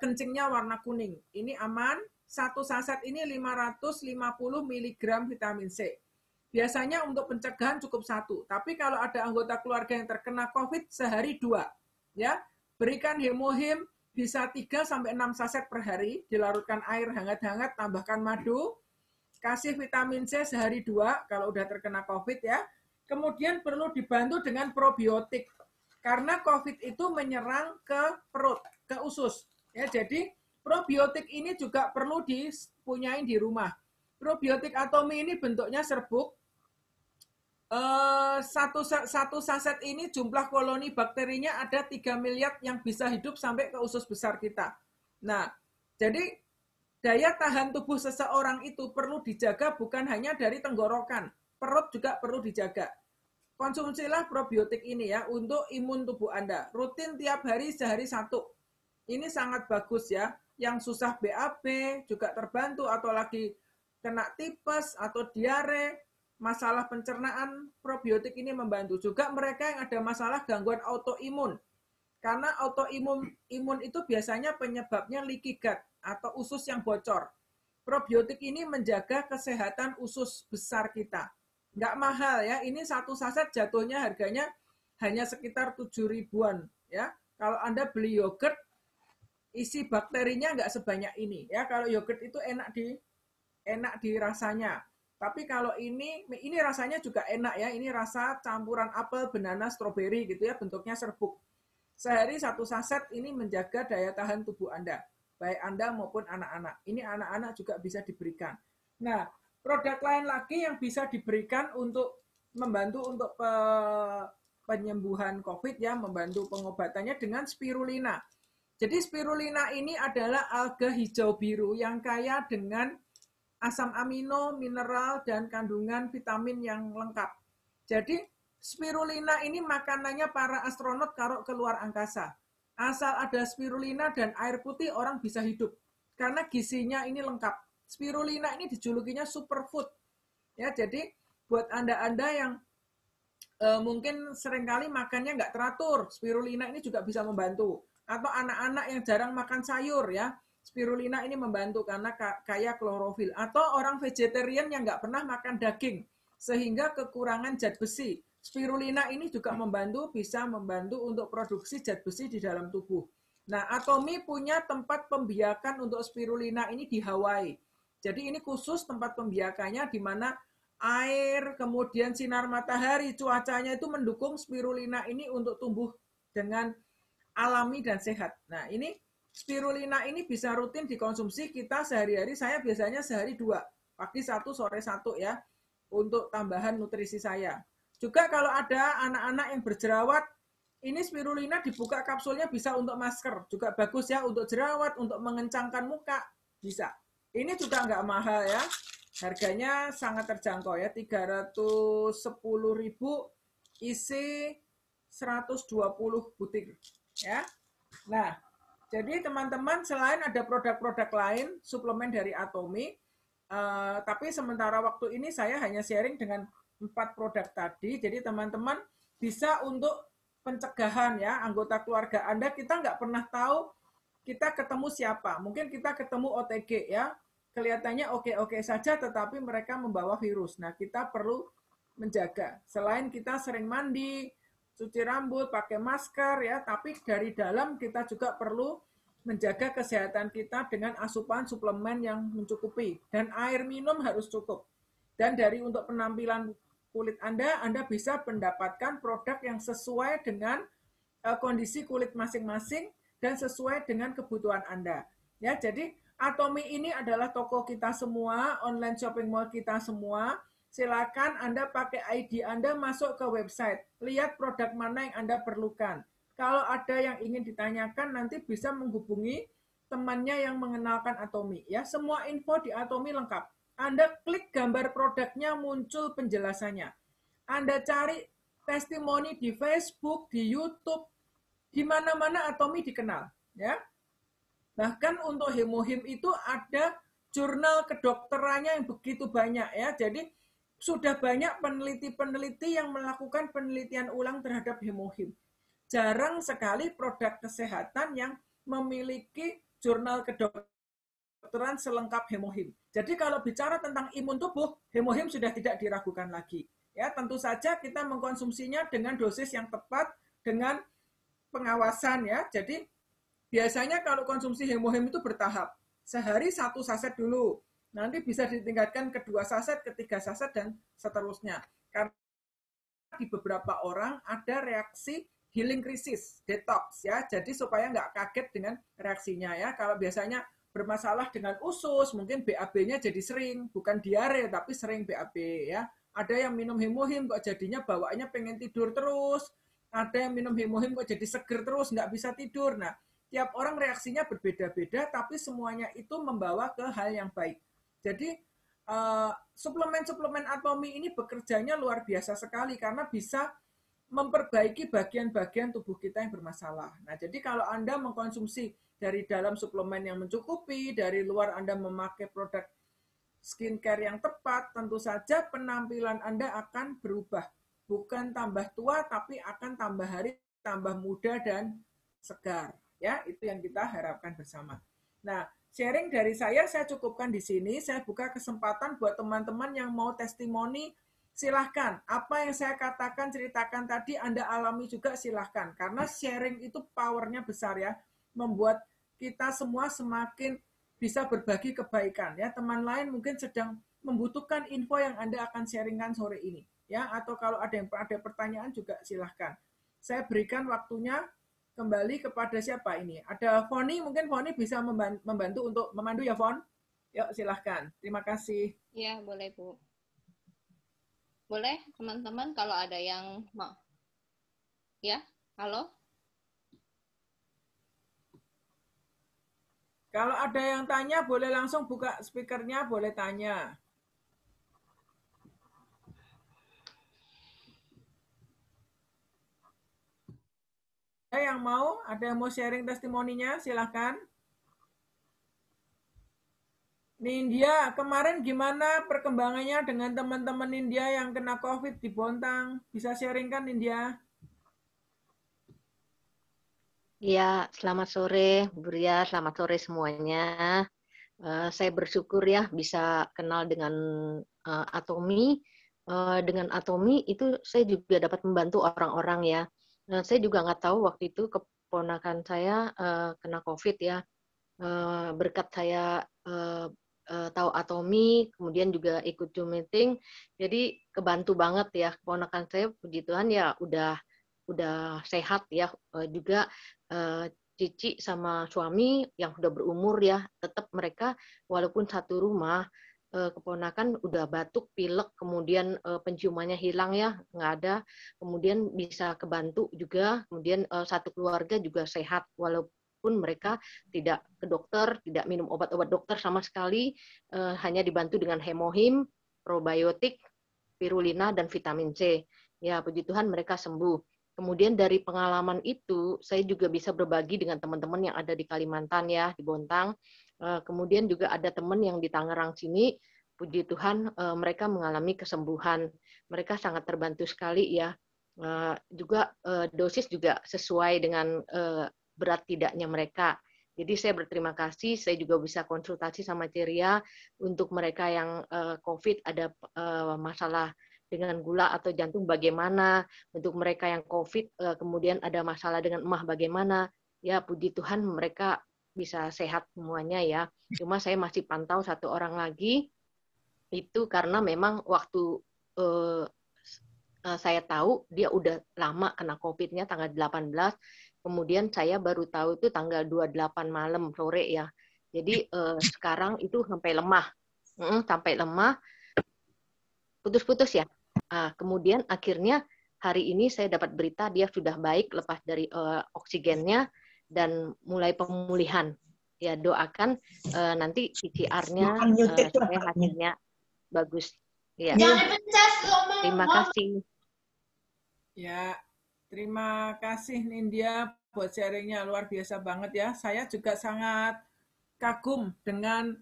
kencingnya warna kuning. Ini aman. Satu saset ini 550 mg vitamin C. Biasanya untuk pencegahan cukup 1. Tapi kalau ada anggota keluarga yang terkena COVID, sehari 2. Ya, berikan hemohim bisa 3-6 saset per hari, dilarutkan air hangat-hangat, tambahkan madu, kasih vitamin C sehari 2 kalau udah terkena COVID ya. Kemudian perlu dibantu dengan probiotik. Karena COVID itu menyerang ke perut, ke usus. Ya, jadi probiotik ini juga perlu dipunyain di rumah. Probiotik Atomi ini bentuknya serbuk. Satu saset ini jumlah koloni bakterinya ada 3 miliar yang bisa hidup sampai ke usus besar kita. Nah, jadi daya tahan tubuh seseorang itu perlu dijaga bukan hanya dari tenggorokan, perut juga perlu dijaga. Konsumsilah probiotik ini ya untuk imun tubuh Anda. Rutin tiap hari sehari 1. Ini sangat bagus ya. Yang susah BAB juga terbantu atau lagi kena tipes atau diare, masalah pencernaan, probiotik ini membantu. Juga mereka yang ada masalah gangguan autoimun. Karena autoimun itu biasanya penyebabnya leaky gut atau usus yang bocor. Probiotik ini menjaga kesehatan usus besar kita. Nggak mahal ya, ini satu saset jatuhnya harganya hanya sekitar 7 ribuan. Ya. Kalau Anda beli yogurt, isi bakterinya nggak sebanyak ini. Ya. Kalau yogurt itu enak di rasanya. Tapi kalau ini rasanya juga enak ya. Ini rasa campuran apel, banana, stroberi gitu ya. Bentuknya serbuk. Sehari 1 saset ini menjaga daya tahan tubuh Anda. Baik Anda maupun anak-anak. Ini anak-anak juga bisa diberikan. Nah, produk lain lagi yang bisa diberikan untuk membantu untuk penyembuhan COVID ya. Membantu pengobatannya dengan spirulina. Jadi spirulina ini adalah alga hijau biru yang kaya dengan asam amino, mineral, dan kandungan vitamin yang lengkap. Jadi, spirulina ini makanannya para astronot kalau keluar angkasa. Asal ada spirulina dan air putih, orang bisa hidup. Karena gizinya ini lengkap. Spirulina ini dijulukinya superfood. Ya, jadi buat Anda-Anda yang mungkin seringkali makannya nggak teratur, spirulina ini juga bisa membantu. Atau anak-anak yang jarang makan sayur ya, spirulina ini membantu karena kaya klorofil. Atau orang vegetarian yang nggak pernah makan daging, sehingga kekurangan zat besi. Spirulina ini juga bisa membantu untuk produksi zat besi di dalam tubuh. Nah, Atomi punya tempat pembiakan untuk spirulina ini di Hawaii. Jadi ini khusus tempat pembiakannya di mana air, kemudian sinar matahari, cuacanya itu mendukung spirulina ini untuk tumbuh dengan alami dan sehat. Nah, ini spirulina ini bisa rutin dikonsumsi kita sehari-hari. Saya biasanya sehari 2, pagi 1, sore 1 ya, untuk tambahan nutrisi saya. Juga kalau ada anak-anak yang berjerawat, ini spirulina dibuka kapsulnya bisa untuk masker. Juga bagus ya untuk jerawat, untuk mengencangkan muka, bisa. Ini juga nggak mahal ya, harganya sangat terjangkau ya, 310.000 isi 120 butir. Ya, nah, jadi teman-teman selain ada produk-produk lain, suplemen dari Atomi, tapi sementara waktu ini saya hanya sharing dengan 4 produk tadi. Jadi teman-teman bisa untuk pencegahan ya, anggota keluarga Anda, kita nggak pernah tahu kita ketemu siapa. Mungkin kita ketemu OTG ya, kelihatannya oke-oke saja, tetapi mereka membawa virus. Nah, kita perlu menjaga. Selain kita sering mandi, cuci rambut, pakai masker ya, tapi dari dalam kita juga perlu menjaga kesehatan kita dengan asupan suplemen yang mencukupi dan air minum harus cukup. Dan dari untuk penampilan kulit Anda bisa mendapatkan produk yang sesuai dengan kondisi kulit masing-masing dan sesuai dengan kebutuhan Anda. Ya, jadi Atomi ini adalah toko kita semua, online shopping mall kita semua. Silakan Anda pakai ID Anda masuk ke website. Lihat produk mana yang Anda perlukan. Kalau ada yang ingin ditanyakan, nanti bisa menghubungi temannya yang mengenalkan Atomi. Ya, semua info di Atomi lengkap. Anda klik gambar produknya, muncul penjelasannya. Anda cari testimoni di Facebook, di YouTube, di mana-mana Atomi dikenal. Ya. Bahkan untuk hemohim itu ada jurnal kedokterannya yang begitu banyak ya. Jadi sudah banyak peneliti-peneliti yang melakukan penelitian ulang terhadap hemohim. Jarang sekali produk kesehatan yang memiliki jurnal kedokteran selengkap hemohim. Jadi kalau bicara tentang imun tubuh, hemohim sudah tidak diragukan lagi. Ya, tentu saja kita mengkonsumsinya dengan dosis yang tepat, dengan pengawasan ya. Jadi biasanya kalau konsumsi hemohim itu bertahap. Sehari 1 saset dulu. Nanti bisa ditingkatkan ke 2 saset, ke 3 saset, dan seterusnya. Karena di beberapa orang ada reaksi healing crisis, detox ya. Jadi supaya nggak kaget dengan reaksinya ya. Kalau biasanya bermasalah dengan usus, mungkin BAB-nya jadi sering, bukan diare tapi sering BAB ya. Ada yang minum hemohim kok jadinya bawaannya pengen tidur terus. Ada yang minum hemohim kok jadi seger terus, nggak bisa tidur. Nah, tiap orang reaksinya berbeda-beda, tapi semuanya itu membawa ke hal yang baik. Jadi suplemen-suplemen Atomi ini bekerjanya luar biasa sekali karena bisa memperbaiki bagian-bagian tubuh kita yang bermasalah. Nah, jadi kalau Anda mengkonsumsi dari dalam suplemen yang mencukupi, dari luar Anda memakai produk skincare yang tepat, tentu saja penampilan Anda akan berubah. Bukan tambah tua, tapi akan tambah hari, tambah muda dan segar. Ya, itu yang kita harapkan bersama. Nah, sharing dari saya cukupkan di sini. Saya buka kesempatan buat teman-teman yang mau testimoni, silahkan. Apa yang saya katakan, ceritakan tadi, Anda alami juga silahkan. Karena sharing itu powernya besar ya. Membuat kita semua semakin bisa berbagi kebaikan. Ya, teman lain mungkin sedang membutuhkan info yang Anda akan sharingkan sore ini. Ya, atau kalau ada pertanyaan juga silahkan. Saya berikan waktunya kembali kepada siapa ini? Ada Foni, mungkin Foni bisa membantu untuk memandu ya, Fon? Yuk, silahkan. Terima kasih. Ya, boleh, Bu. Boleh, teman-teman, kalau ada yang mau. Ya, halo? Kalau ada yang tanya, boleh langsung buka speakernya, boleh tanya. Ada yang mau? Ada yang mau sharing testimoninya? Silahkan. Nindya, kemarin gimana perkembangannya dengan teman-teman Nindya yang kena COVID di Bontang? Bisa sharing kan, Nindya? Ya, selamat sore, Bu Ria. Selamat sore semuanya. Saya bersyukur ya bisa kenal dengan Atomi. Dengan Atomi itu saya juga dapat membantu orang-orang ya. Saya juga nggak tahu waktu itu keponakan saya kena COVID ya. Berkat saya tahu Atomi, kemudian juga ikut Zoom meeting, jadi kebantu banget ya. Keponakan saya puji Tuhan ya udah sehat ya. Juga Cici sama suami yang sudah berumur ya, tetap mereka walaupun satu rumah, keponakan udah batuk, pilek, kemudian penciumannya hilang ya, nggak ada, kemudian bisa kebantu juga, kemudian satu keluarga juga sehat walaupun mereka tidak ke dokter, tidak minum obat-obat dokter sama sekali, hanya dibantu dengan hemohim, probiotik, spirulina, dan vitamin C. Ya, puji Tuhan mereka sembuh. Kemudian dari pengalaman itu, saya juga bisa berbagi dengan teman-teman yang ada di Kalimantan ya, di Bontang. Kemudian juga ada teman yang di Tangerang sini, puji Tuhan mereka mengalami kesembuhan. Mereka sangat terbantu sekali ya. Juga dosis juga sesuai dengan berat tidaknya mereka. Jadi saya berterima kasih, saya juga bisa konsultasi sama Ceria untuk mereka yang COVID ada masalah dengan gula atau jantung bagaimana, untuk mereka yang COVID kemudian ada masalah dengan emah bagaimana. Ya puji Tuhan mereka bisa sehat semuanya ya. Cuma saya masih pantau satu orang lagi, itu karena memang waktu saya tahu dia udah lama kena COVID-nya tanggal 18, kemudian saya baru tahu itu tanggal 28 malam sore ya. Jadi sekarang itu sampai lemah, putus-putus ya. Kemudian akhirnya hari ini saya dapat berita dia sudah baik, lepas dari oksigennya dan mulai pemulihan. Ya doakan nanti PCR-nya supaya hasilnya bagus. Ya. Terima kasih. Ya, terima kasih Nindya buat sharingnya, luar biasa banget ya. Saya juga sangat kagum dengan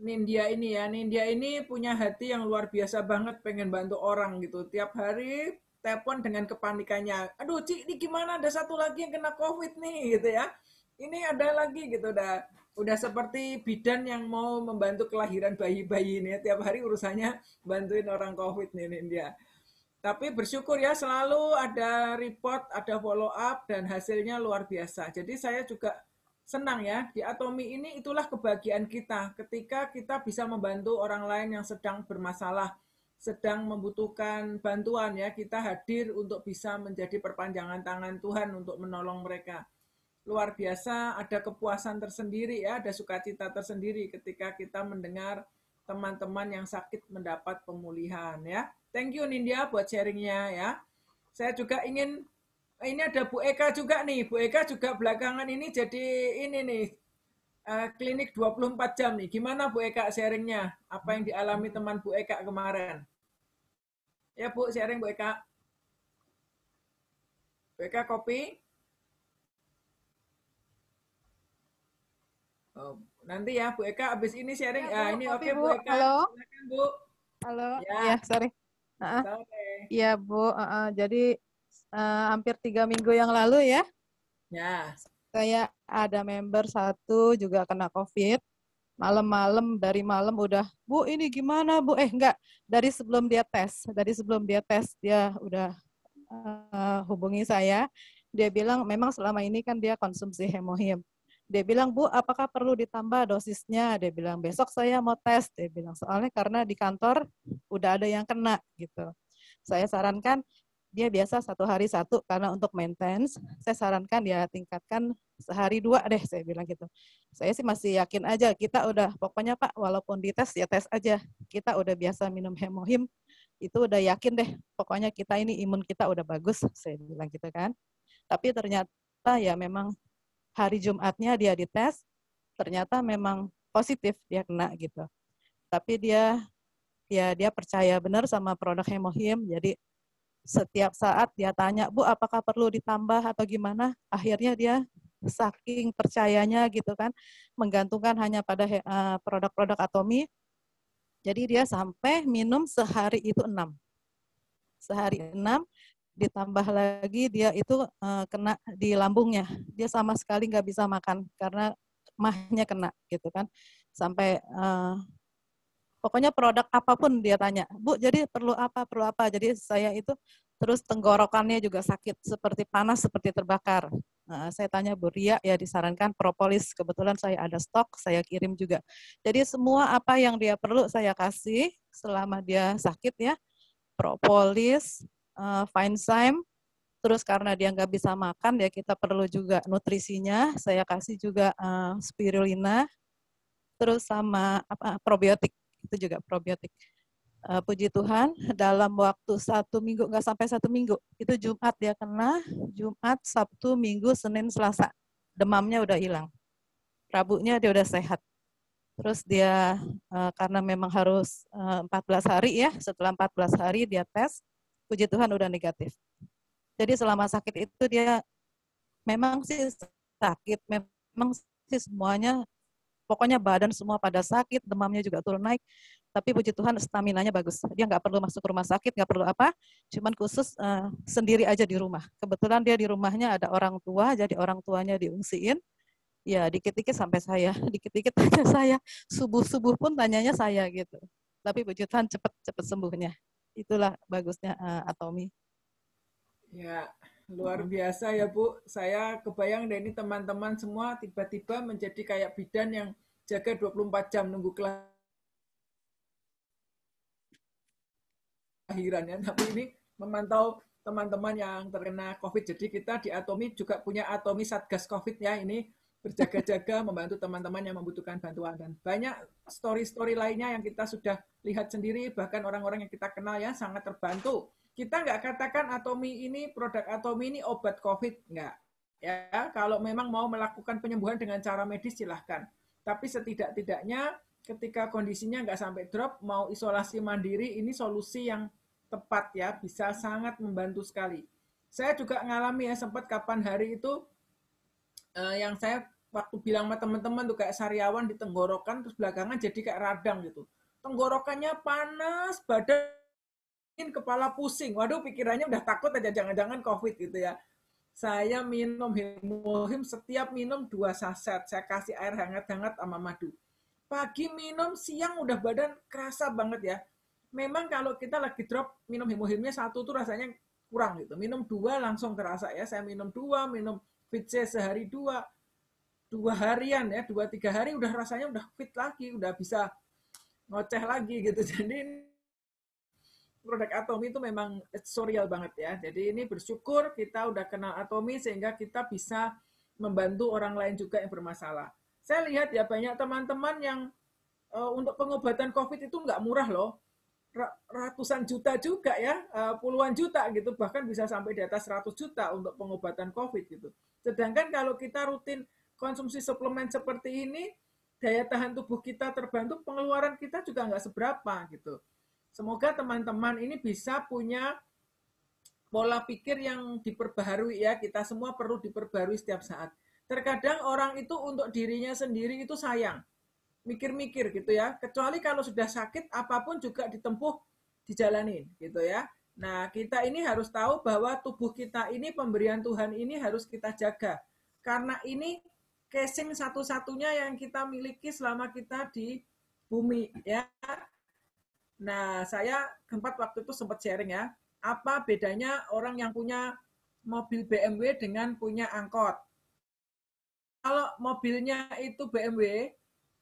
Nindya ini ya. Nindya ini punya hati yang luar biasa banget, pengen bantu orang gitu. Tiap hari telepon dengan kepanikannya. Aduh, Ci, ini gimana? Ada satu lagi yang kena COVID nih, gitu ya. Ini ada lagi gitu, udah seperti bidan yang mau membantu kelahiran bayi-bayi ini. Tiap hari urusannya bantuin orang COVID nih, Nindya. Tapi bersyukur ya, selalu ada report, ada follow up, dan hasilnya luar biasa. Jadi saya juga senang ya, di Atomi ini itulah kebahagiaan kita ketika kita bisa membantu orang lain yang sedang bermasalah, sedang membutuhkan bantuan ya, kita hadir untuk bisa menjadi perpanjangan tangan Tuhan untuk menolong mereka. Luar biasa, ada kepuasan tersendiri ya, ada sukacita tersendiri ketika kita mendengar teman-teman yang sakit mendapat pemulihan ya. Thank you Nindya buat sharingnya ya. Saya juga ingin, ini ada Bu Eka juga nih. Bu Eka juga belakangan ini jadi ini nih, klinik 24 jam nih. Gimana Bu Eka sharingnya? Apa yang dialami teman Bu Eka kemarin? Ya Bu, sharing Bu Eka. Bu Eka kopi? Oh, nanti ya Bu Eka habis ini sharing. Ya, Bu, ini kopi, oke Bu Bu. Eka. Halo. Silakan Bu. Halo. Ya, Ya, sorry. Iya Bu, jadi hampir 3 minggu yang lalu ya, ya. saya ada member satu juga kena COVID. Malam-malam, dari malam udah, Bu ini gimana Bu? Enggak, dari sebelum dia tes, dia udah hubungi saya. Dia bilang memang selama ini kan dia konsumsi hemohim. Dia bilang, Bu, apakah perlu ditambah dosisnya? Dia bilang, besok saya mau tes. Dia bilang, soalnya karena di kantor udah ada yang kena gitu. Saya sarankan dia biasa 1 hari 1 karena untuk maintenance. Saya sarankan dia tingkatkan sehari 2 deh, saya bilang gitu. Saya sih masih yakin aja, kita udah, pokoknya Pak, walaupun dites ya tes aja. Kita udah biasa minum hemohim, itu udah yakin deh, pokoknya kita ini imun kita udah bagus, saya bilang gitu kan. Tapi ternyata ya memang hari Jumatnya dia dites, ternyata memang positif dia kena gitu. Tapi dia percaya benar sama produk hemohim, jadi setiap saat dia tanya, Bu, apakah perlu ditambah atau gimana? Akhirnya dia saking percayanya gitu kan, menggantungkan hanya pada produk-produk Atomi. Jadi dia sampai minum sehari itu 6. Sehari 6, ditambah lagi dia itu kena di lambungnya. Dia sama sekali nggak bisa makan karena mahnya kena gitu kan. Sampai pokoknya produk apapun dia tanya, Bu, jadi perlu apa? Jadi saya itu terus tenggorokannya juga sakit, seperti panas, seperti terbakar. Saya tanya Bu Ria, ya disarankan propolis. Kebetulan saya ada stok, saya kirim juga. Jadi semua apa yang dia perlu saya kasih selama dia sakit ya. Propolis, Finezyme, terus karena dia nggak bisa makan, ya kita perlu juga nutrisinya. Saya kasih juga spirulina, terus sama probiotik. Itu juga probiotik. Puji Tuhan, dalam waktu 1 minggu, nggak sampai 1 minggu, itu Jumat dia kena, Jumat, Sabtu, Minggu, Senin, Selasa, demamnya udah hilang. Rabunya dia udah sehat. Terus dia karena memang harus 14 hari ya, setelah 14 hari dia tes, puji Tuhan udah negatif. Jadi selama sakit itu dia memang sih sakit, memang sih semuanya, pokoknya badan semua pada sakit, demamnya juga turun naik, tapi puji Tuhan staminanya bagus. Dia nggak perlu masuk rumah sakit, nggak perlu apa, cuman khusus sendiri aja di rumah. Kebetulan dia di rumahnya ada orang tua, jadi orang tuanya diungsiin. Ya dikit-dikit sampai saya, dikit-dikit tanya saya, subuh-subuh pun tanyanya saya gitu. Tapi puji Tuhan cepet sembuhnya. Itulah bagusnya Atomi. Ya, luar biasa ya Bu. Saya kebayang deh ini teman-teman semua tiba-tiba menjadi kayak bidan yang jaga 24 jam nunggu kelahirannya. Tapi ini memantau teman-teman yang terkena COVID. Jadi kita di Atomi juga punya Atomi Satgas COVID ya. Ini berjaga-jaga membantu teman-teman yang membutuhkan bantuan. Dan banyak story-story lainnya yang kita sudah lihat sendiri, bahkan orang-orang yang kita kenal ya sangat terbantu. Kita nggak katakan Atomi ini, produk Atomi ini obat COVID, nggak. Ya, kalau memang mau melakukan penyembuhan dengan cara medis silahkan. Tapi setidak-tidaknya ketika kondisinya nggak sampai drop, mau isolasi mandiri, ini solusi yang tepat ya, bisa sangat membantu sekali. Saya juga ngalami ya, sempat kapan hari itu yang saya waktu bilang sama teman-teman tuh kayak sariawan di tenggorokan, terus belakangan jadi kayak radang gitu. Tenggorokannya panas, badan, kepala pusing. Waduh, pikirannya udah takut aja jangan-jangan COVID gitu ya. Saya minum Hemohim, setiap minum 2 saset. Saya kasih air hangat-hangat sama madu. Pagi minum, siang udah badan kerasa banget ya. Memang kalau kita lagi drop minum Hemohimnya 1 tuh rasanya kurang gitu. Minum 2 langsung kerasa ya. Saya minum 2, minum Fitze sehari 2 harian ya, 2-3 hari udah rasanya udah fit lagi, udah bisa ngoceh lagi gitu. Jadi produk Atomi itu memang sorial banget ya. Jadi ini bersyukur kita udah kenal Atomi sehingga kita bisa membantu orang lain juga yang bermasalah. Saya lihat ya banyak teman-teman yang untuk pengobatan COVID itu nggak murah loh. Ratusan juta juga ya, puluhan juta gitu, bahkan bisa sampai di atas 100 juta untuk pengobatan COVID gitu. Sedangkan kalau kita rutin konsumsi suplemen seperti ini, daya tahan tubuh kita terbantu, pengeluaran kita juga nggak seberapa gitu. Semoga teman-teman ini bisa punya pola pikir yang diperbaharui ya, kita semua perlu diperbarui setiap saat. Terkadang orang itu untuk dirinya sendiri itu sayang, mikir-mikir gitu ya, kecuali kalau sudah sakit apapun juga ditempuh, dijalanin gitu ya. Nah, kita ini harus tahu bahwa tubuh kita ini pemberian Tuhan ini harus kita jaga. Karena ini casing satu-satunya yang kita miliki selama kita di bumi ya. Nah, saya waktu itu sempat sharing ya, apa bedanya orang yang punya mobil BMW dengan punya angkot. Kalau mobilnya itu BMW,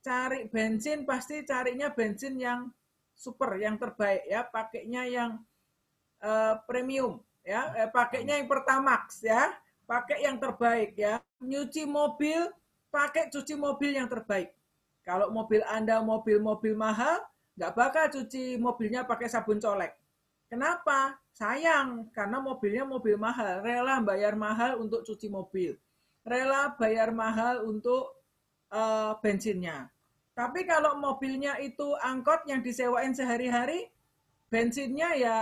cari bensin pasti carinya bensin yang super, yang terbaik ya, pakainya yang premium ya, pakainya yang Pertamax ya, pakai yang terbaik ya. Nyuci mobil, pakai cuci mobil yang terbaik. Kalau mobil Anda mobil mahal, nggak bakal cuci mobilnya pakai sabun colek. Kenapa? Sayang, karena mobilnya mobil mahal. Rela bayar mahal untuk cuci mobil. Rela bayar mahal untuk bensinnya. Tapi kalau mobilnya itu angkot yang disewain sehari-hari, bensinnya ya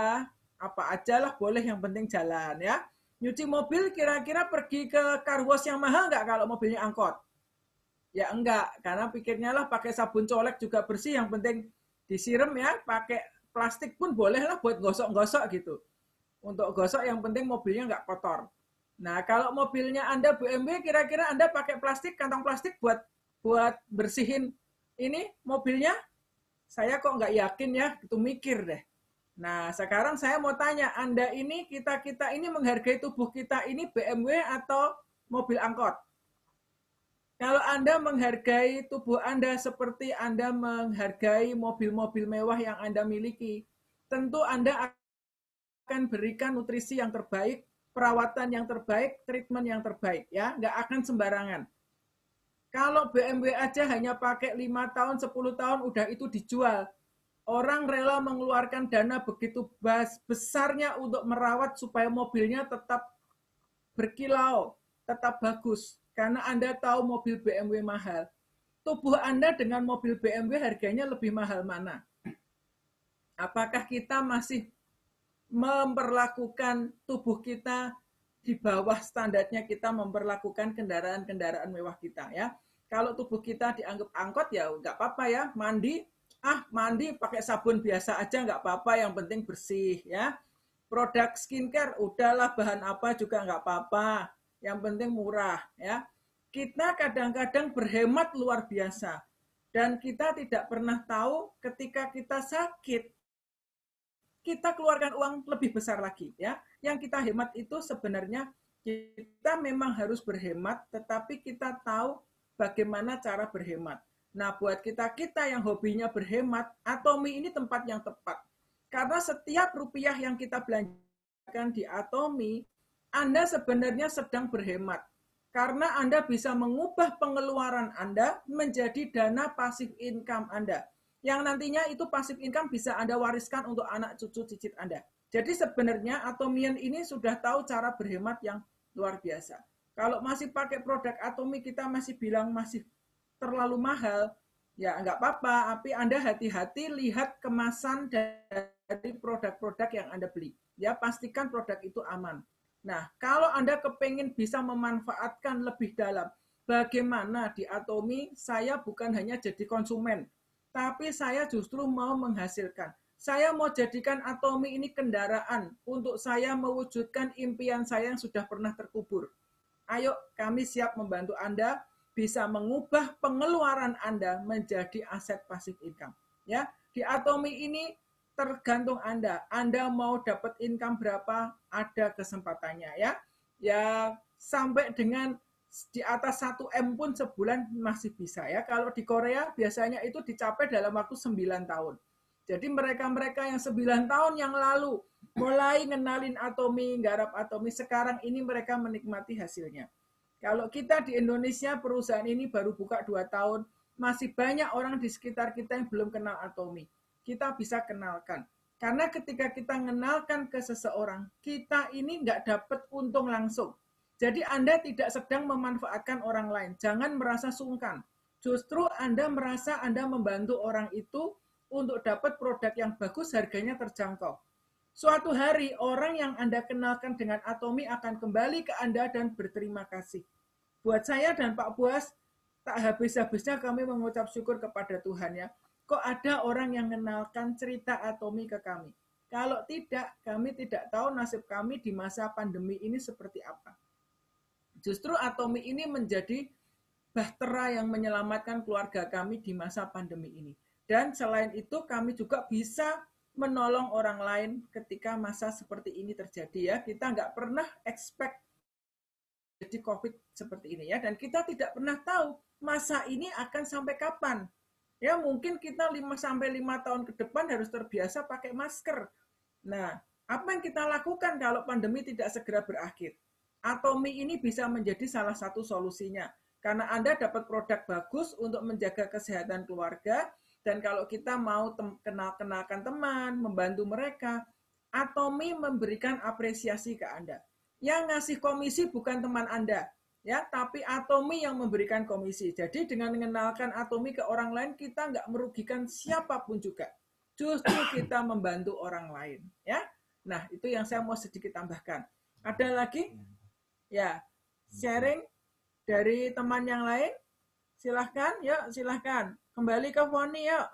apa aja lah, boleh, yang penting jalan ya. Nyuci mobil kira-kira pergi ke car wash yang mahal nggak kalau mobilnya angkot? Ya enggak, karena pikirnya lah pakai sabun colek juga bersih, yang penting disiram ya, pakai plastik pun boleh lah buat gosok-gosok gitu. Untuk gosok yang penting mobilnya nggak kotor. Nah, kalau mobilnya Anda BMW, kira-kira Anda pakai plastik, kantong plastik buat bersihin ini mobilnya? Saya kok nggak yakin ya, itu mikir deh. Nah, sekarang saya mau tanya, Anda ini, kita ini menghargai tubuh kita ini BMW atau mobil angkot? Kalau Anda menghargai tubuh Anda seperti Anda menghargai mobil-mobil mewah yang Anda miliki, tentu Anda akan berikan nutrisi yang terbaik, perawatan yang terbaik, treatment yang terbaik, ya, nggak akan sembarangan. Kalau BMW aja hanya pakai 5 tahun, 10 tahun, udah itu dijual. Orang rela mengeluarkan dana begitu besarnya untuk merawat supaya mobilnya tetap berkilau, tetap bagus. Karena Anda tahu mobil BMW mahal. Tubuh Anda dengan mobil BMW harganya lebih mahal mana? Apakah kita masih memperlakukan tubuh kita di bawah standarnya kita memperlakukan kendaraan-kendaraan mewah kita ya? Kalau tubuh kita dianggap angkot ya nggak apa-apa ya, mandi pakai sabun biasa aja nggak apa-apa, yang penting bersih ya. Produk skincare udahlah bahan apa juga nggak apa-apa, yang penting murah ya. Kita kadang-kadang berhemat luar biasa dan kita tidak pernah tahu ketika kita sakit kita keluarkan uang lebih besar lagi ya. Yang kita hemat itu sebenarnya kita memang harus berhemat, tetapi kita tahu bagaimana cara berhemat. Nah, buat kita yang hobinya berhemat, Atomi ini tempat yang tepat. Karena setiap rupiah yang kita belanjakan di Atomi, Anda sebenarnya sedang berhemat. Karena Anda bisa mengubah pengeluaran Anda menjadi dana pasif income Anda. Yang nantinya itu pasif income bisa Anda wariskan untuk anak cucu cicit Anda. Jadi sebenarnya Atomian ini sudah tahu cara berhemat yang luar biasa. Kalau masih pakai produk Atomi kita masih bilang masih terlalu mahal, ya nggak apa-apa, tapi Anda hati-hati lihat kemasan dari produk-produk yang Anda beli. Ya, pastikan produk itu aman. Nah, kalau Anda kepengen bisa memanfaatkan lebih dalam, bagaimana di Atomi saya bukan hanya jadi konsumen, tapi saya justru mau menghasilkan. Saya mau jadikan Atomi ini kendaraan untuk saya mewujudkan impian saya yang sudah pernah terkubur. Ayo, kami siap membantu Anda bisa mengubah pengeluaran Anda menjadi aset pasif income. Ya, di Atomi ini tergantung Anda. Anda mau dapat income berapa, ada kesempatannya ya. Ya, sampai dengan di atas 1M pun sebulan masih bisa ya. Kalau di Korea biasanya itu dicapai dalam waktu 9 tahun. Jadi mereka-mereka yang 9 tahun yang lalu mulai ngenalin Atomi, garap Atomi, sekarang ini mereka menikmati hasilnya. Kalau kita di Indonesia, perusahaan ini baru buka 2 tahun, masih banyak orang di sekitar kita yang belum kenal Atomi. Kita bisa kenalkan. Karena ketika kita mengenalkan ke seseorang, kita ini nggak dapat untung langsung. Jadi Anda tidak sedang memanfaatkan orang lain. Jangan merasa sungkan. Justru Anda merasa Anda membantu orang itu untuk dapat produk yang bagus, harganya terjangkau. Suatu hari orang yang Anda kenalkan dengan Atomi akan kembali ke Anda dan berterima kasih. Buat saya dan Pak Buas, tak habis-habisnya kami mengucap syukur kepada Tuhan ya. Kok ada orang yang mengenalkan cerita Atomi ke kami. Kalau tidak, kami tidak tahu nasib kami di masa pandemi ini seperti apa. Justru Atomi ini menjadi bahtera yang menyelamatkan keluarga kami di masa pandemi ini. Dan selain itu kami juga bisa menolong orang lain ketika masa seperti ini terjadi ya. Kita nggak pernah expect jadi COVID seperti ini ya. Dan kita tidak pernah tahu masa ini akan sampai kapan. Ya mungkin kita 5-5 tahun ke depan harus terbiasa pakai masker. Nah, apa yang kita lakukan kalau pandemi tidak segera berakhir? Atomi ini bisa menjadi salah satu solusinya. Karena Anda dapat produk bagus untuk menjaga kesehatan keluarga, dan kalau kita mau kenalkan teman, membantu mereka, Atomi memberikan apresiasi ke Anda. Yang ngasih komisi bukan teman Anda, ya, tapi Atomi yang memberikan komisi. Jadi dengan mengenalkan Atomi ke orang lain, kita nggak merugikan siapapun juga. Justru kita membantu orang lain, ya. Nah, itu yang saya mau sedikit tambahkan. Ada lagi? Ya, sharing dari teman yang lain? Silahkan, yuk, silahkan. Kembali ke Foni, yuk.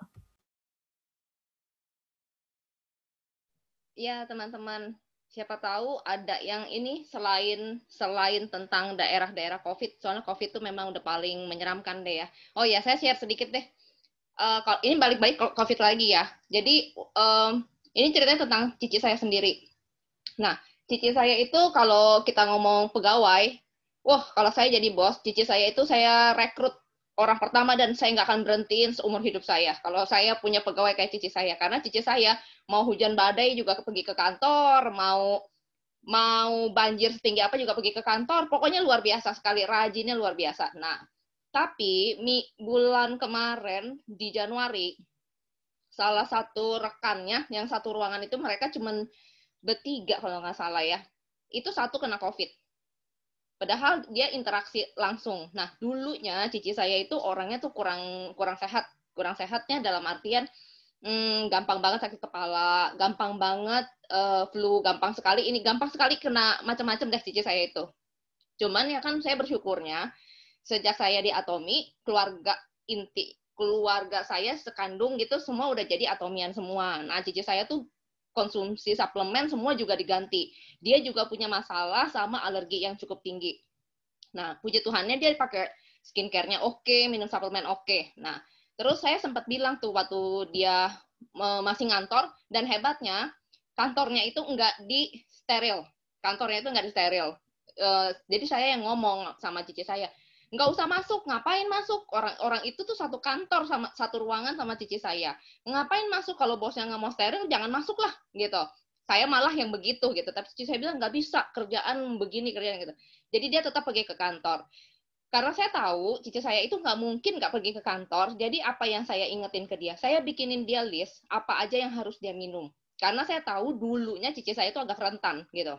Ya, teman-teman. Siapa tahu ada yang ini selain tentang daerah-daerah COVID. Soalnya COVID itu memang udah paling menyeramkan deh ya. Oh ya, saya share sedikit deh. Ini balik-balik COVID lagi ya. Jadi, ini ceritanya tentang cici saya sendiri. Nah, cici saya itu kalau kita ngomong pegawai, wah, kalau saya jadi bos, cici saya itu saya rekrut orang pertama dan saya nggak akan berhentiin seumur hidup saya. Kalau saya punya pegawai kayak cici saya, karena cici saya mau hujan badai juga pergi ke kantor, mau banjir setinggi apa juga pergi ke kantor, pokoknya luar biasa sekali, rajinnya luar biasa. Nah, tapi bulan kemarin di Januari, salah satu rekannya yang satu ruangan itu mereka cuman bertiga kalau nggak salah ya, itu satu kena COVID. Padahal dia interaksi langsung. Nah, dulunya cici saya itu orangnya tuh kurang sehat. Kurang sehatnya dalam artian gampang banget sakit kepala, gampang banget flu, gampang sekali kena macam-macam deh cici saya itu. Cuman ya kan saya bersyukurnya sejak saya di Atomi, keluarga saya sekandung gitu semua udah jadi atomian semua. Nah, cici saya tuh konsumsi suplemen semua juga diganti. Dia juga punya masalah sama alergi yang cukup tinggi. Nah, puji Tuhannya dia pakai skincare-nya oke, minum suplemen oke. Nah, terus saya sempat bilang tuh waktu dia masih ngantor, dan hebatnya kantornya itu nggak di steril. Jadi saya yang ngomong sama cici saya, nggak usah masuk, ngapain masuk? Orang itu tuh satu kantor sama satu ruangan sama cici saya. Ngapain masuk kalau bosnya nggak mau steril, jangan masuk lah gitu. Saya malah yang begitu gitu. Tapi cici saya bilang nggak bisa, kerjaan begini gitu. Jadi dia tetap pergi ke kantor. Karena saya tahu cici saya itu nggak mungkin nggak pergi ke kantor. Jadi apa yang saya ingetin ke dia, saya bikinin dia list apa aja yang harus dia minum. Karena saya tahu dulunya cici saya itu agak rentan gitu.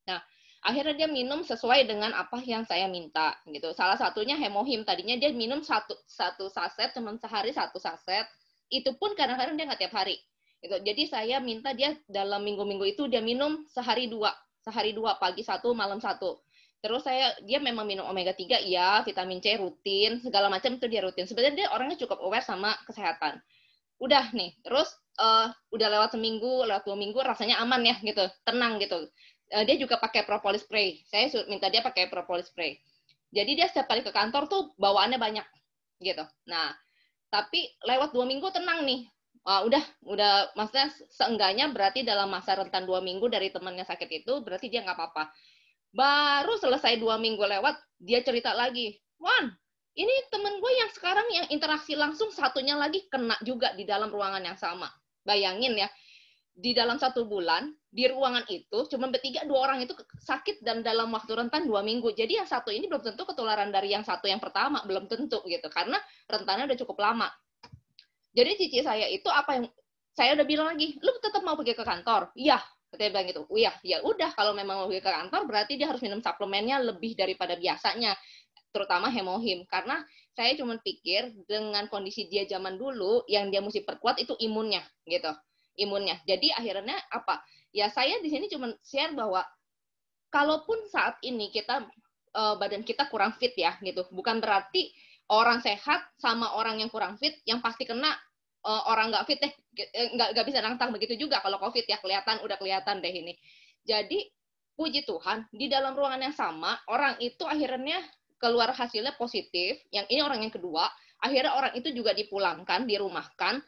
Nah, akhirnya dia minum sesuai dengan apa yang saya minta gitu. Salah satunya Hemohim. Tadinya dia minum satu saset, cuma sehari satu saset. Itu pun kadang-kadang dia nggak tiap hari. Gitu. Jadi saya minta dia dalam minggu-minggu itu dia minum sehari dua, pagi satu, malam satu. Terus dia memang minum omega 3, ya, vitamin C rutin, segala macam itu dia rutin. Sebenarnya dia orangnya cukup aware sama kesehatan. Udah nih, terus udah lewat seminggu, lewat 2 minggu, rasanya aman ya gitu, tenang gitu. Dia juga pakai propolis spray. Saya minta dia pakai propolis spray. Jadi dia setiap kali ke kantor tuh bawaannya banyak gitu. Nah, tapi lewat 2 minggu tenang nih. Udah maksudnya seenggaknya berarti dalam masa rentan 2 minggu dari temannya sakit itu berarti dia nggak apa-apa. Baru selesai 2 minggu lewat, dia cerita lagi, Wan, ini temen gue yang sekarang yang interaksi langsung satunya lagi kena juga di dalam ruangan yang sama. Bayangin ya, di dalam 1 bulan, di ruangan itu, cuma bertiga, 2 orang itu sakit dan dalam waktu rentan 2 minggu. Jadi yang satu ini belum tentu ketularan dari yang satu yang pertama, belum tentu gitu, karena rentannya udah cukup lama. Jadi cici saya itu apa yang, saya udah bilang lagi, lu tetap mau pergi ke kantor? Iya. Dia bilang gitu, oh ya udah kalau memang mau pergi ke kantor berarti dia harus minum suplemennya lebih daripada biasanya, terutama hemohim, karena saya cuma pikir dengan kondisi dia zaman dulu yang dia mesti perkuat itu imunnya gitu, imunnya. Jadi akhirnya apa? Ya saya di sini cuma share bahwa kalaupun saat ini kita badan kita kurang fit ya gitu, bukan berarti orang sehat sama orang yang kurang fit yang pasti kena. Orang nggak fit nggak bisa nantang begitu juga kalau COVID ya, udah kelihatan deh ini. Jadi puji Tuhan di dalam ruangan yang sama orang itu akhirnya keluar hasilnya positif. Yang ini orang yang kedua, akhirnya orang itu juga dipulangkan, dirumahkan.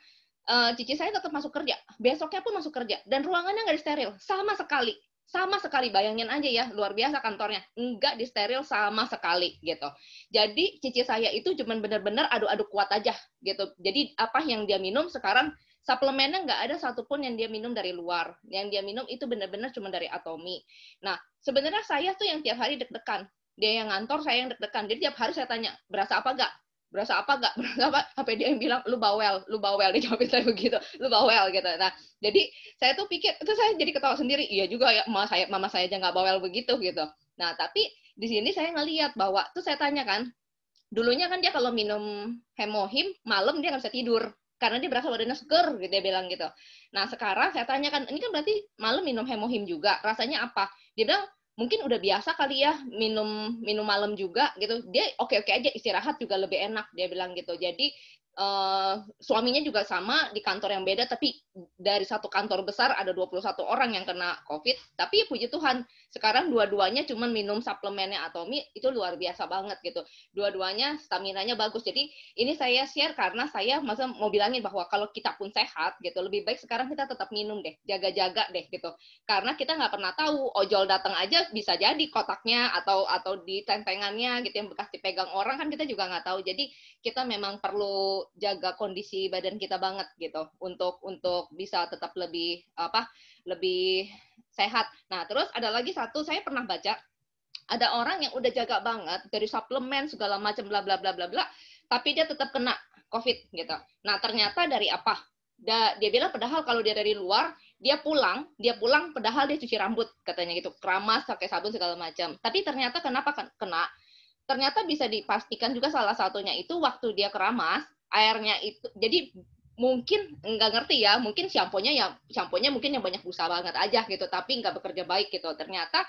Cici saya tetap masuk kerja, besoknya pun masuk kerja dan ruangannya nggak disteril sama sekali. Sama sekali, bayangin aja ya, luar biasa kantornya. Enggak disteril sama sekali gitu. Jadi cici saya itu cuma benar-benar adu-adu kuat aja gitu. Jadi apa yang dia minum sekarang, suplemennya nggak ada satupun yang dia minum dari luar. Yang dia minum itu benar-benar cuma dari Atomy. Nah, sebenarnya saya tuh yang tiap hari deg-degan. Dia yang ngantor, saya yang deg-degan. Jadi tiap hari saya tanya, berasa apa nggak? Berasa apa nggak? Berasa apa? Sampai dia yang bilang, lu bawel. Dia jawabin saya begitu, lu bawel gitu. Nah, jadi saya tuh pikir, itu saya jadi ketawa sendiri. Iya juga ya, mama saya aja nggak bawel begitu gitu. Nah, tapi di sini saya ngelihat bahwa, tuh saya tanya kan, dulunya kan dia kalau minum hemohim, malam dia nggak bisa tidur. Karena dia berasa badannya seger, gitu dia bilang gitu. Nah, sekarang saya tanya kan, ini kan berarti malam minum hemohim juga, rasanya apa? Dia bilang, mungkin udah biasa kali ya minum malam juga gitu. Dia oke-oke aja, istirahat juga lebih enak, dia bilang gitu. Jadi suaminya juga sama di kantor yang beda, tapi dari satu kantor besar ada 21 orang yang kena COVID. Tapi puji Tuhan, sekarang dua-duanya cuma minum suplemennya Atomy, itu luar biasa banget gitu. Dua-duanya staminanya bagus. Jadi ini saya share karena saya mau bilangin bahwa kalau kita pun sehat gitu, lebih baik sekarang kita tetap minum deh, jaga-jaga deh gitu. Karena kita nggak pernah tahu, ojol datang aja bisa jadi kotaknya atau di tempengannya gitu yang bekas dipegang orang, kan kita juga nggak tahu. Jadi kita memang perlu jaga kondisi badan kita banget gitu untuk bisa tetap lebih sehat. Nah, terus ada lagi satu, saya pernah baca ada orang yang udah jaga banget dari suplemen segala macam bla bla bla bla bla, tapi dia tetap kena COVID gitu. Nah, ternyata dari apa? Dia bilang padahal kalau dia dari luar, dia pulang padahal dia cuci rambut katanya gitu, keramas pakai sabun segala macam. Tapi ternyata kenapa kena? Ternyata bisa dipastikan juga salah satunya itu waktu dia keramas, airnya itu, jadi mungkin nggak ngerti ya, mungkin shamponya mungkin yang banyak busa banget aja gitu, tapi nggak bekerja baik gitu. Ternyata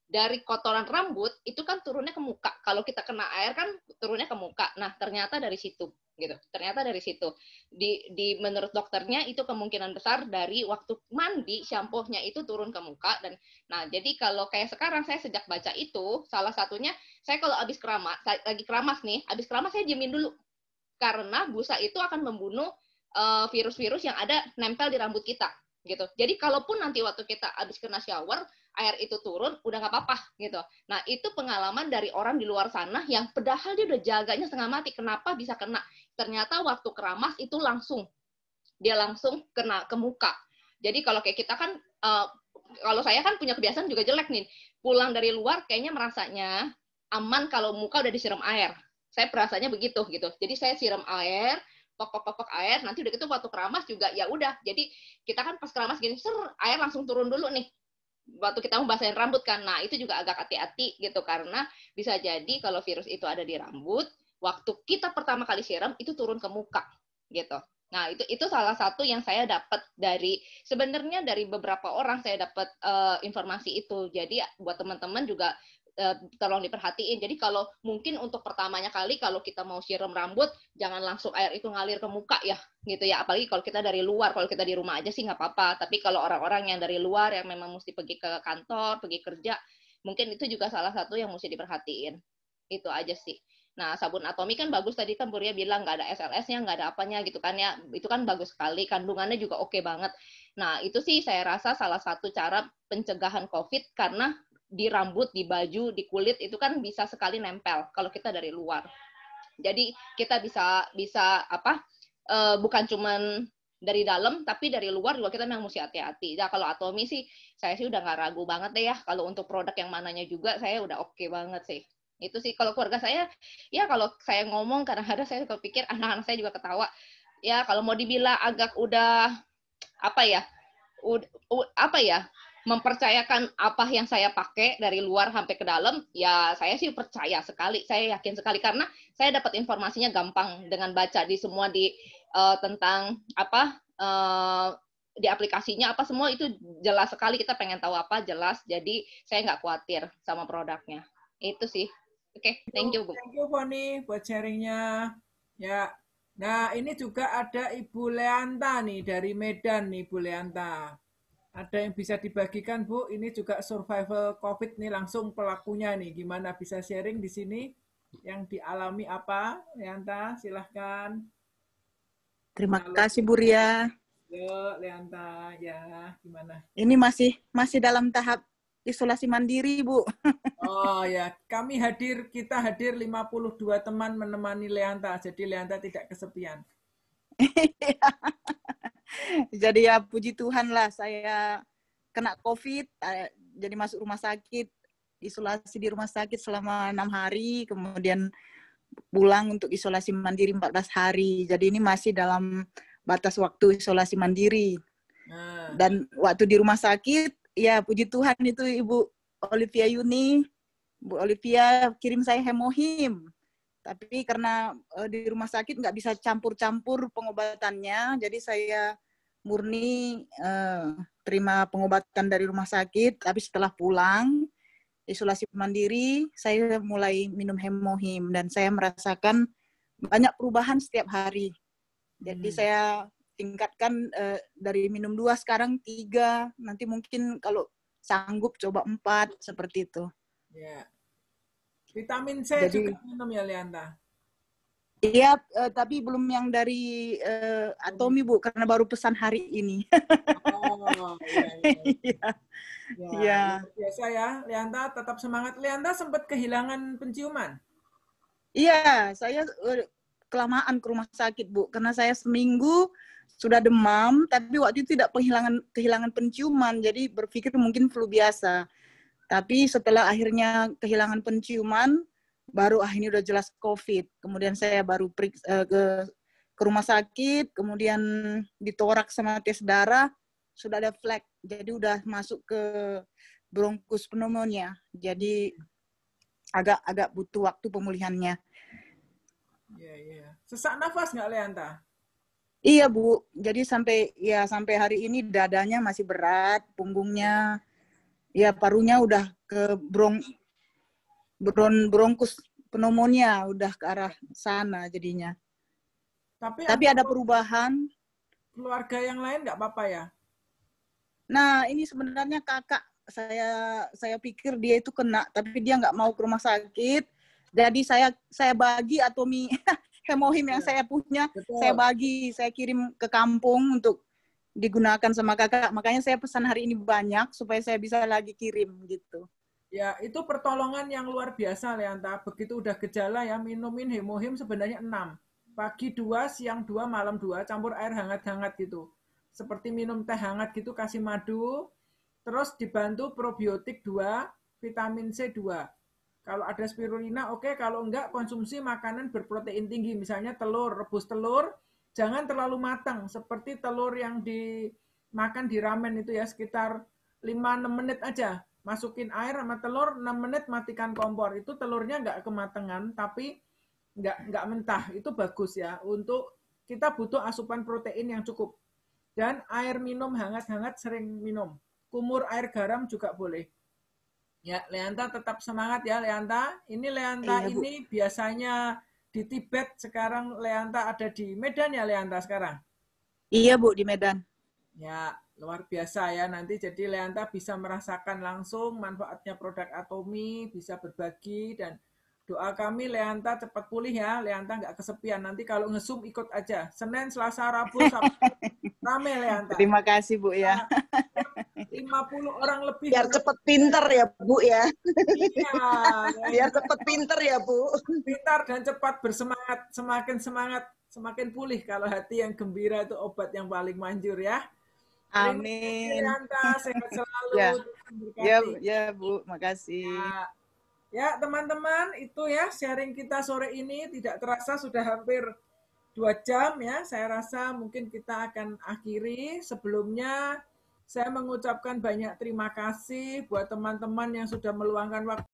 dari kotoran rambut itu kan turunnya ke muka. Kalau kita kena air kan turunnya ke muka. Nah, ternyata dari situ gitu. Ternyata dari situ. Di menurut dokternya itu kemungkinan besar dari waktu mandi shampoo-nya itu turun ke muka. Dan nah, jadi kalau kayak sekarang saya sejak baca itu, salah satunya saya kalau habis lagi keramas nih, habis keramas saya diemin dulu. Karena busa itu akan membunuh virus-virus yang ada nempel di rambut kita gitu. Jadi kalaupun nanti waktu kita habis kena shower, air itu turun, udah nggak apa-apa gitu. Nah, itu pengalaman dari orang di luar sana yang padahal dia udah jaganya setengah mati. Kenapa bisa kena? Ternyata waktu keramas itu dia langsung kena ke muka. Jadi kalau kayak kita kan, kalau saya kan punya kebiasaan juga jelek nih. Pulang dari luar kayaknya merasanya aman kalau muka udah disiram air. Saya perasanya begitu gitu. Jadi saya siram air, pok air, nanti udah gitu waktu keramas juga ya udah. Jadi kita kan pas keramas gini, air langsung turun dulu nih. Waktu kita mau basahin rambut kan, nah itu juga agak hati-hati gitu, karena bisa jadi kalau virus itu ada di rambut, waktu kita pertama kali siram itu turun ke muka gitu. Nah, itu salah satu yang saya dapat sebenarnya dari beberapa orang saya dapat informasi itu. Jadi buat teman-teman juga tolong diperhatiin. Jadi kalau mungkin untuk pertamanya kali kalau kita mau siram rambut, jangan langsung air itu ngalir ke muka ya, gitu ya. Apalagi kalau kita dari luar, kalau kita di rumah aja sih nggak apa-apa. Tapi kalau orang-orang yang dari luar yang memang mesti pergi ke kantor, pergi kerja, mungkin itu juga salah satu yang mesti diperhatiin. Itu aja sih. Nah, sabun Atomi kan bagus tadi kan Buria bilang nggak ada SLS-nya, nggak ada apanya gitu kan ya. Itu kan bagus sekali, kandungannya juga oke banget. Nah, itu sih saya rasa salah satu cara pencegahan COVID karena di rambut, di baju, di kulit itu kan bisa sekali nempel kalau kita dari luar. Jadi kita bisa bukan cuman dari dalam tapi dari luar juga kita memang mesti hati-hati. Nah, kalau Atomi sih saya sih udah nggak ragu banget deh ya. Kalau untuk produk yang mananya juga saya udah oke banget sih. Itu sih kalau keluarga saya ya kalau saya ngomong kadang-kadang saya kepikir anak-anak saya juga ketawa. Ya kalau mau dibilang agak udah mempercayakan apa yang saya pakai dari luar sampai ke dalam, ya saya sih percaya sekali, saya yakin sekali karena saya dapat informasinya gampang dengan baca di semua tentang di aplikasinya apa semua itu jelas sekali, kita pengen tahu apa jelas, jadi saya nggak khawatir sama produknya. Itu sih. Oke, thank you Bu. Thank you Foni buat sharingnya. Ya. Nah, ini juga ada Ibu Leanta nih dari Medan nih, Bu Leanta. Ada yang bisa dibagikan, Bu? Ini juga survival COVID nih, langsung pelakunya nih. Gimana bisa sharing di sini? Yang dialami apa? Leanta, silahkan. Terima kasih, Bu Ria. Yuk, Leanta, ya gimana? Ini masih dalam tahap isolasi mandiri, Bu. Oh ya, kita hadir 52 teman menemani Leanta, jadi Leanta tidak kesepian. Jadi ya puji Tuhan lah, saya kena COVID, jadi masuk rumah sakit, isolasi di rumah sakit selama 6 hari, kemudian pulang untuk isolasi mandiri 14 hari. Jadi ini masih dalam batas waktu isolasi mandiri. Dan waktu di rumah sakit, ya puji Tuhan itu Ibu Olivia Yuni, Bu Olivia kirim saya hemohim. Tapi karena di rumah sakit nggak bisa campur-campur pengobatannya, jadi saya murni terima pengobatan dari rumah sakit. Tapi setelah pulang isolasi mandiri, saya mulai minum hemohim dan saya merasakan banyak perubahan setiap hari. Jadi saya tingkatkan dari minum 2 sekarang 3, nanti mungkin kalau sanggup coba 4 seperti itu. Ya. Vitamin C juga minum ya, Leanta? Iya, tapi belum yang dari Atomi, Bu, karena baru pesan hari ini. Oh, iya. Ya. Biasa ya, Leanta tetap semangat. Leanta sempat kehilangan penciuman? Iya, saya kelamaan ke rumah sakit, Bu, karena saya seminggu sudah demam, tapi waktu itu tidak kehilangan penciuman, jadi berpikir mungkin flu biasa. Tapi setelah akhirnya kehilangan penciuman, baru ini udah jelas COVID. Kemudian saya baru ke rumah sakit, kemudian ditorak sama tes darah, sudah ada flek. Jadi udah masuk ke bronkus pneumonia. Jadi agak butuh waktu pemulihannya. Iya. Sesak nafas nggak, Leanta? Iya, Bu. Jadi sampai hari ini dadanya masih berat, punggungnya, ya parunya udah ke bronkus pneumonia, udah ke arah sana jadinya. Tapi ada perubahan. Keluarga yang lain nggak apa-apa ya? Nah, ini sebenarnya kakak saya pikir dia itu kena, tapi dia nggak mau ke rumah sakit. Jadi saya bagi Atomi hemohim yang saya punya, saya kirim ke kampung untuk digunakan sama kakak. Makanya saya pesan hari ini banyak supaya saya bisa lagi kirim gitu. Ya, itu pertolongan yang luar biasa, Leanta. Begitu udah gejala ya, minumin hemohim sebenarnya 6. Pagi 2, siang 2, malam 2, campur air hangat-hangat gitu. Seperti minum teh hangat gitu, kasih madu, terus dibantu probiotik 2, vitamin C 2. Kalau ada spirulina, oke. Kalau enggak, konsumsi makanan berprotein tinggi. Misalnya telur, rebus telur, jangan terlalu matang. Seperti telur yang dimakan di ramen itu ya, sekitar 5-6 menit aja. Masukin air sama telur, 6 menit matikan kompor. Itu telurnya enggak kematangan, tapi enggak mentah. Itu bagus ya. Untuk kita butuh asupan protein yang cukup. Dan air minum hangat-hangat sering minum. Kumur air garam juga boleh. Ya, Leanta tetap semangat ya, Leanta. Ini Leanta Iya, Bu. ini biasanya di Tibet, sekarang Leanta ada di Medan ya, Leanta sekarang? Iya, Bu, di Medan. Ya, luar biasa ya. Nanti jadi Leanta bisa merasakan langsung manfaatnya produk Atomi, bisa berbagi, dan doa kami Leanta cepat pulih ya. Leanta nggak kesepian. Nanti kalau nge-Zoom ikut aja. Senin, Selasa, Rabu, Sabtu. Rame Leanta. Terima kasih, Bu ya. 50 orang lebih. Biar cepet pinter ya, Bu ya. Iya. Biar cepet pinter ya, Bu. Pintar dan cepat bersemangat. Semakin semangat, semakin pulih. Kalau hati yang gembira itu obat yang paling manjur ya. Amin. Leanta, sehat selalu. Ya. Ya, Ya, Bu, makasih. Ya, teman-teman, itu ya sharing kita sore ini. Tidak terasa sudah hampir 2 jam ya. Saya rasa mungkin kita akan akhiri. Sebelumnya saya mengucapkan banyak terima kasih buat teman-teman yang sudah meluangkan waktu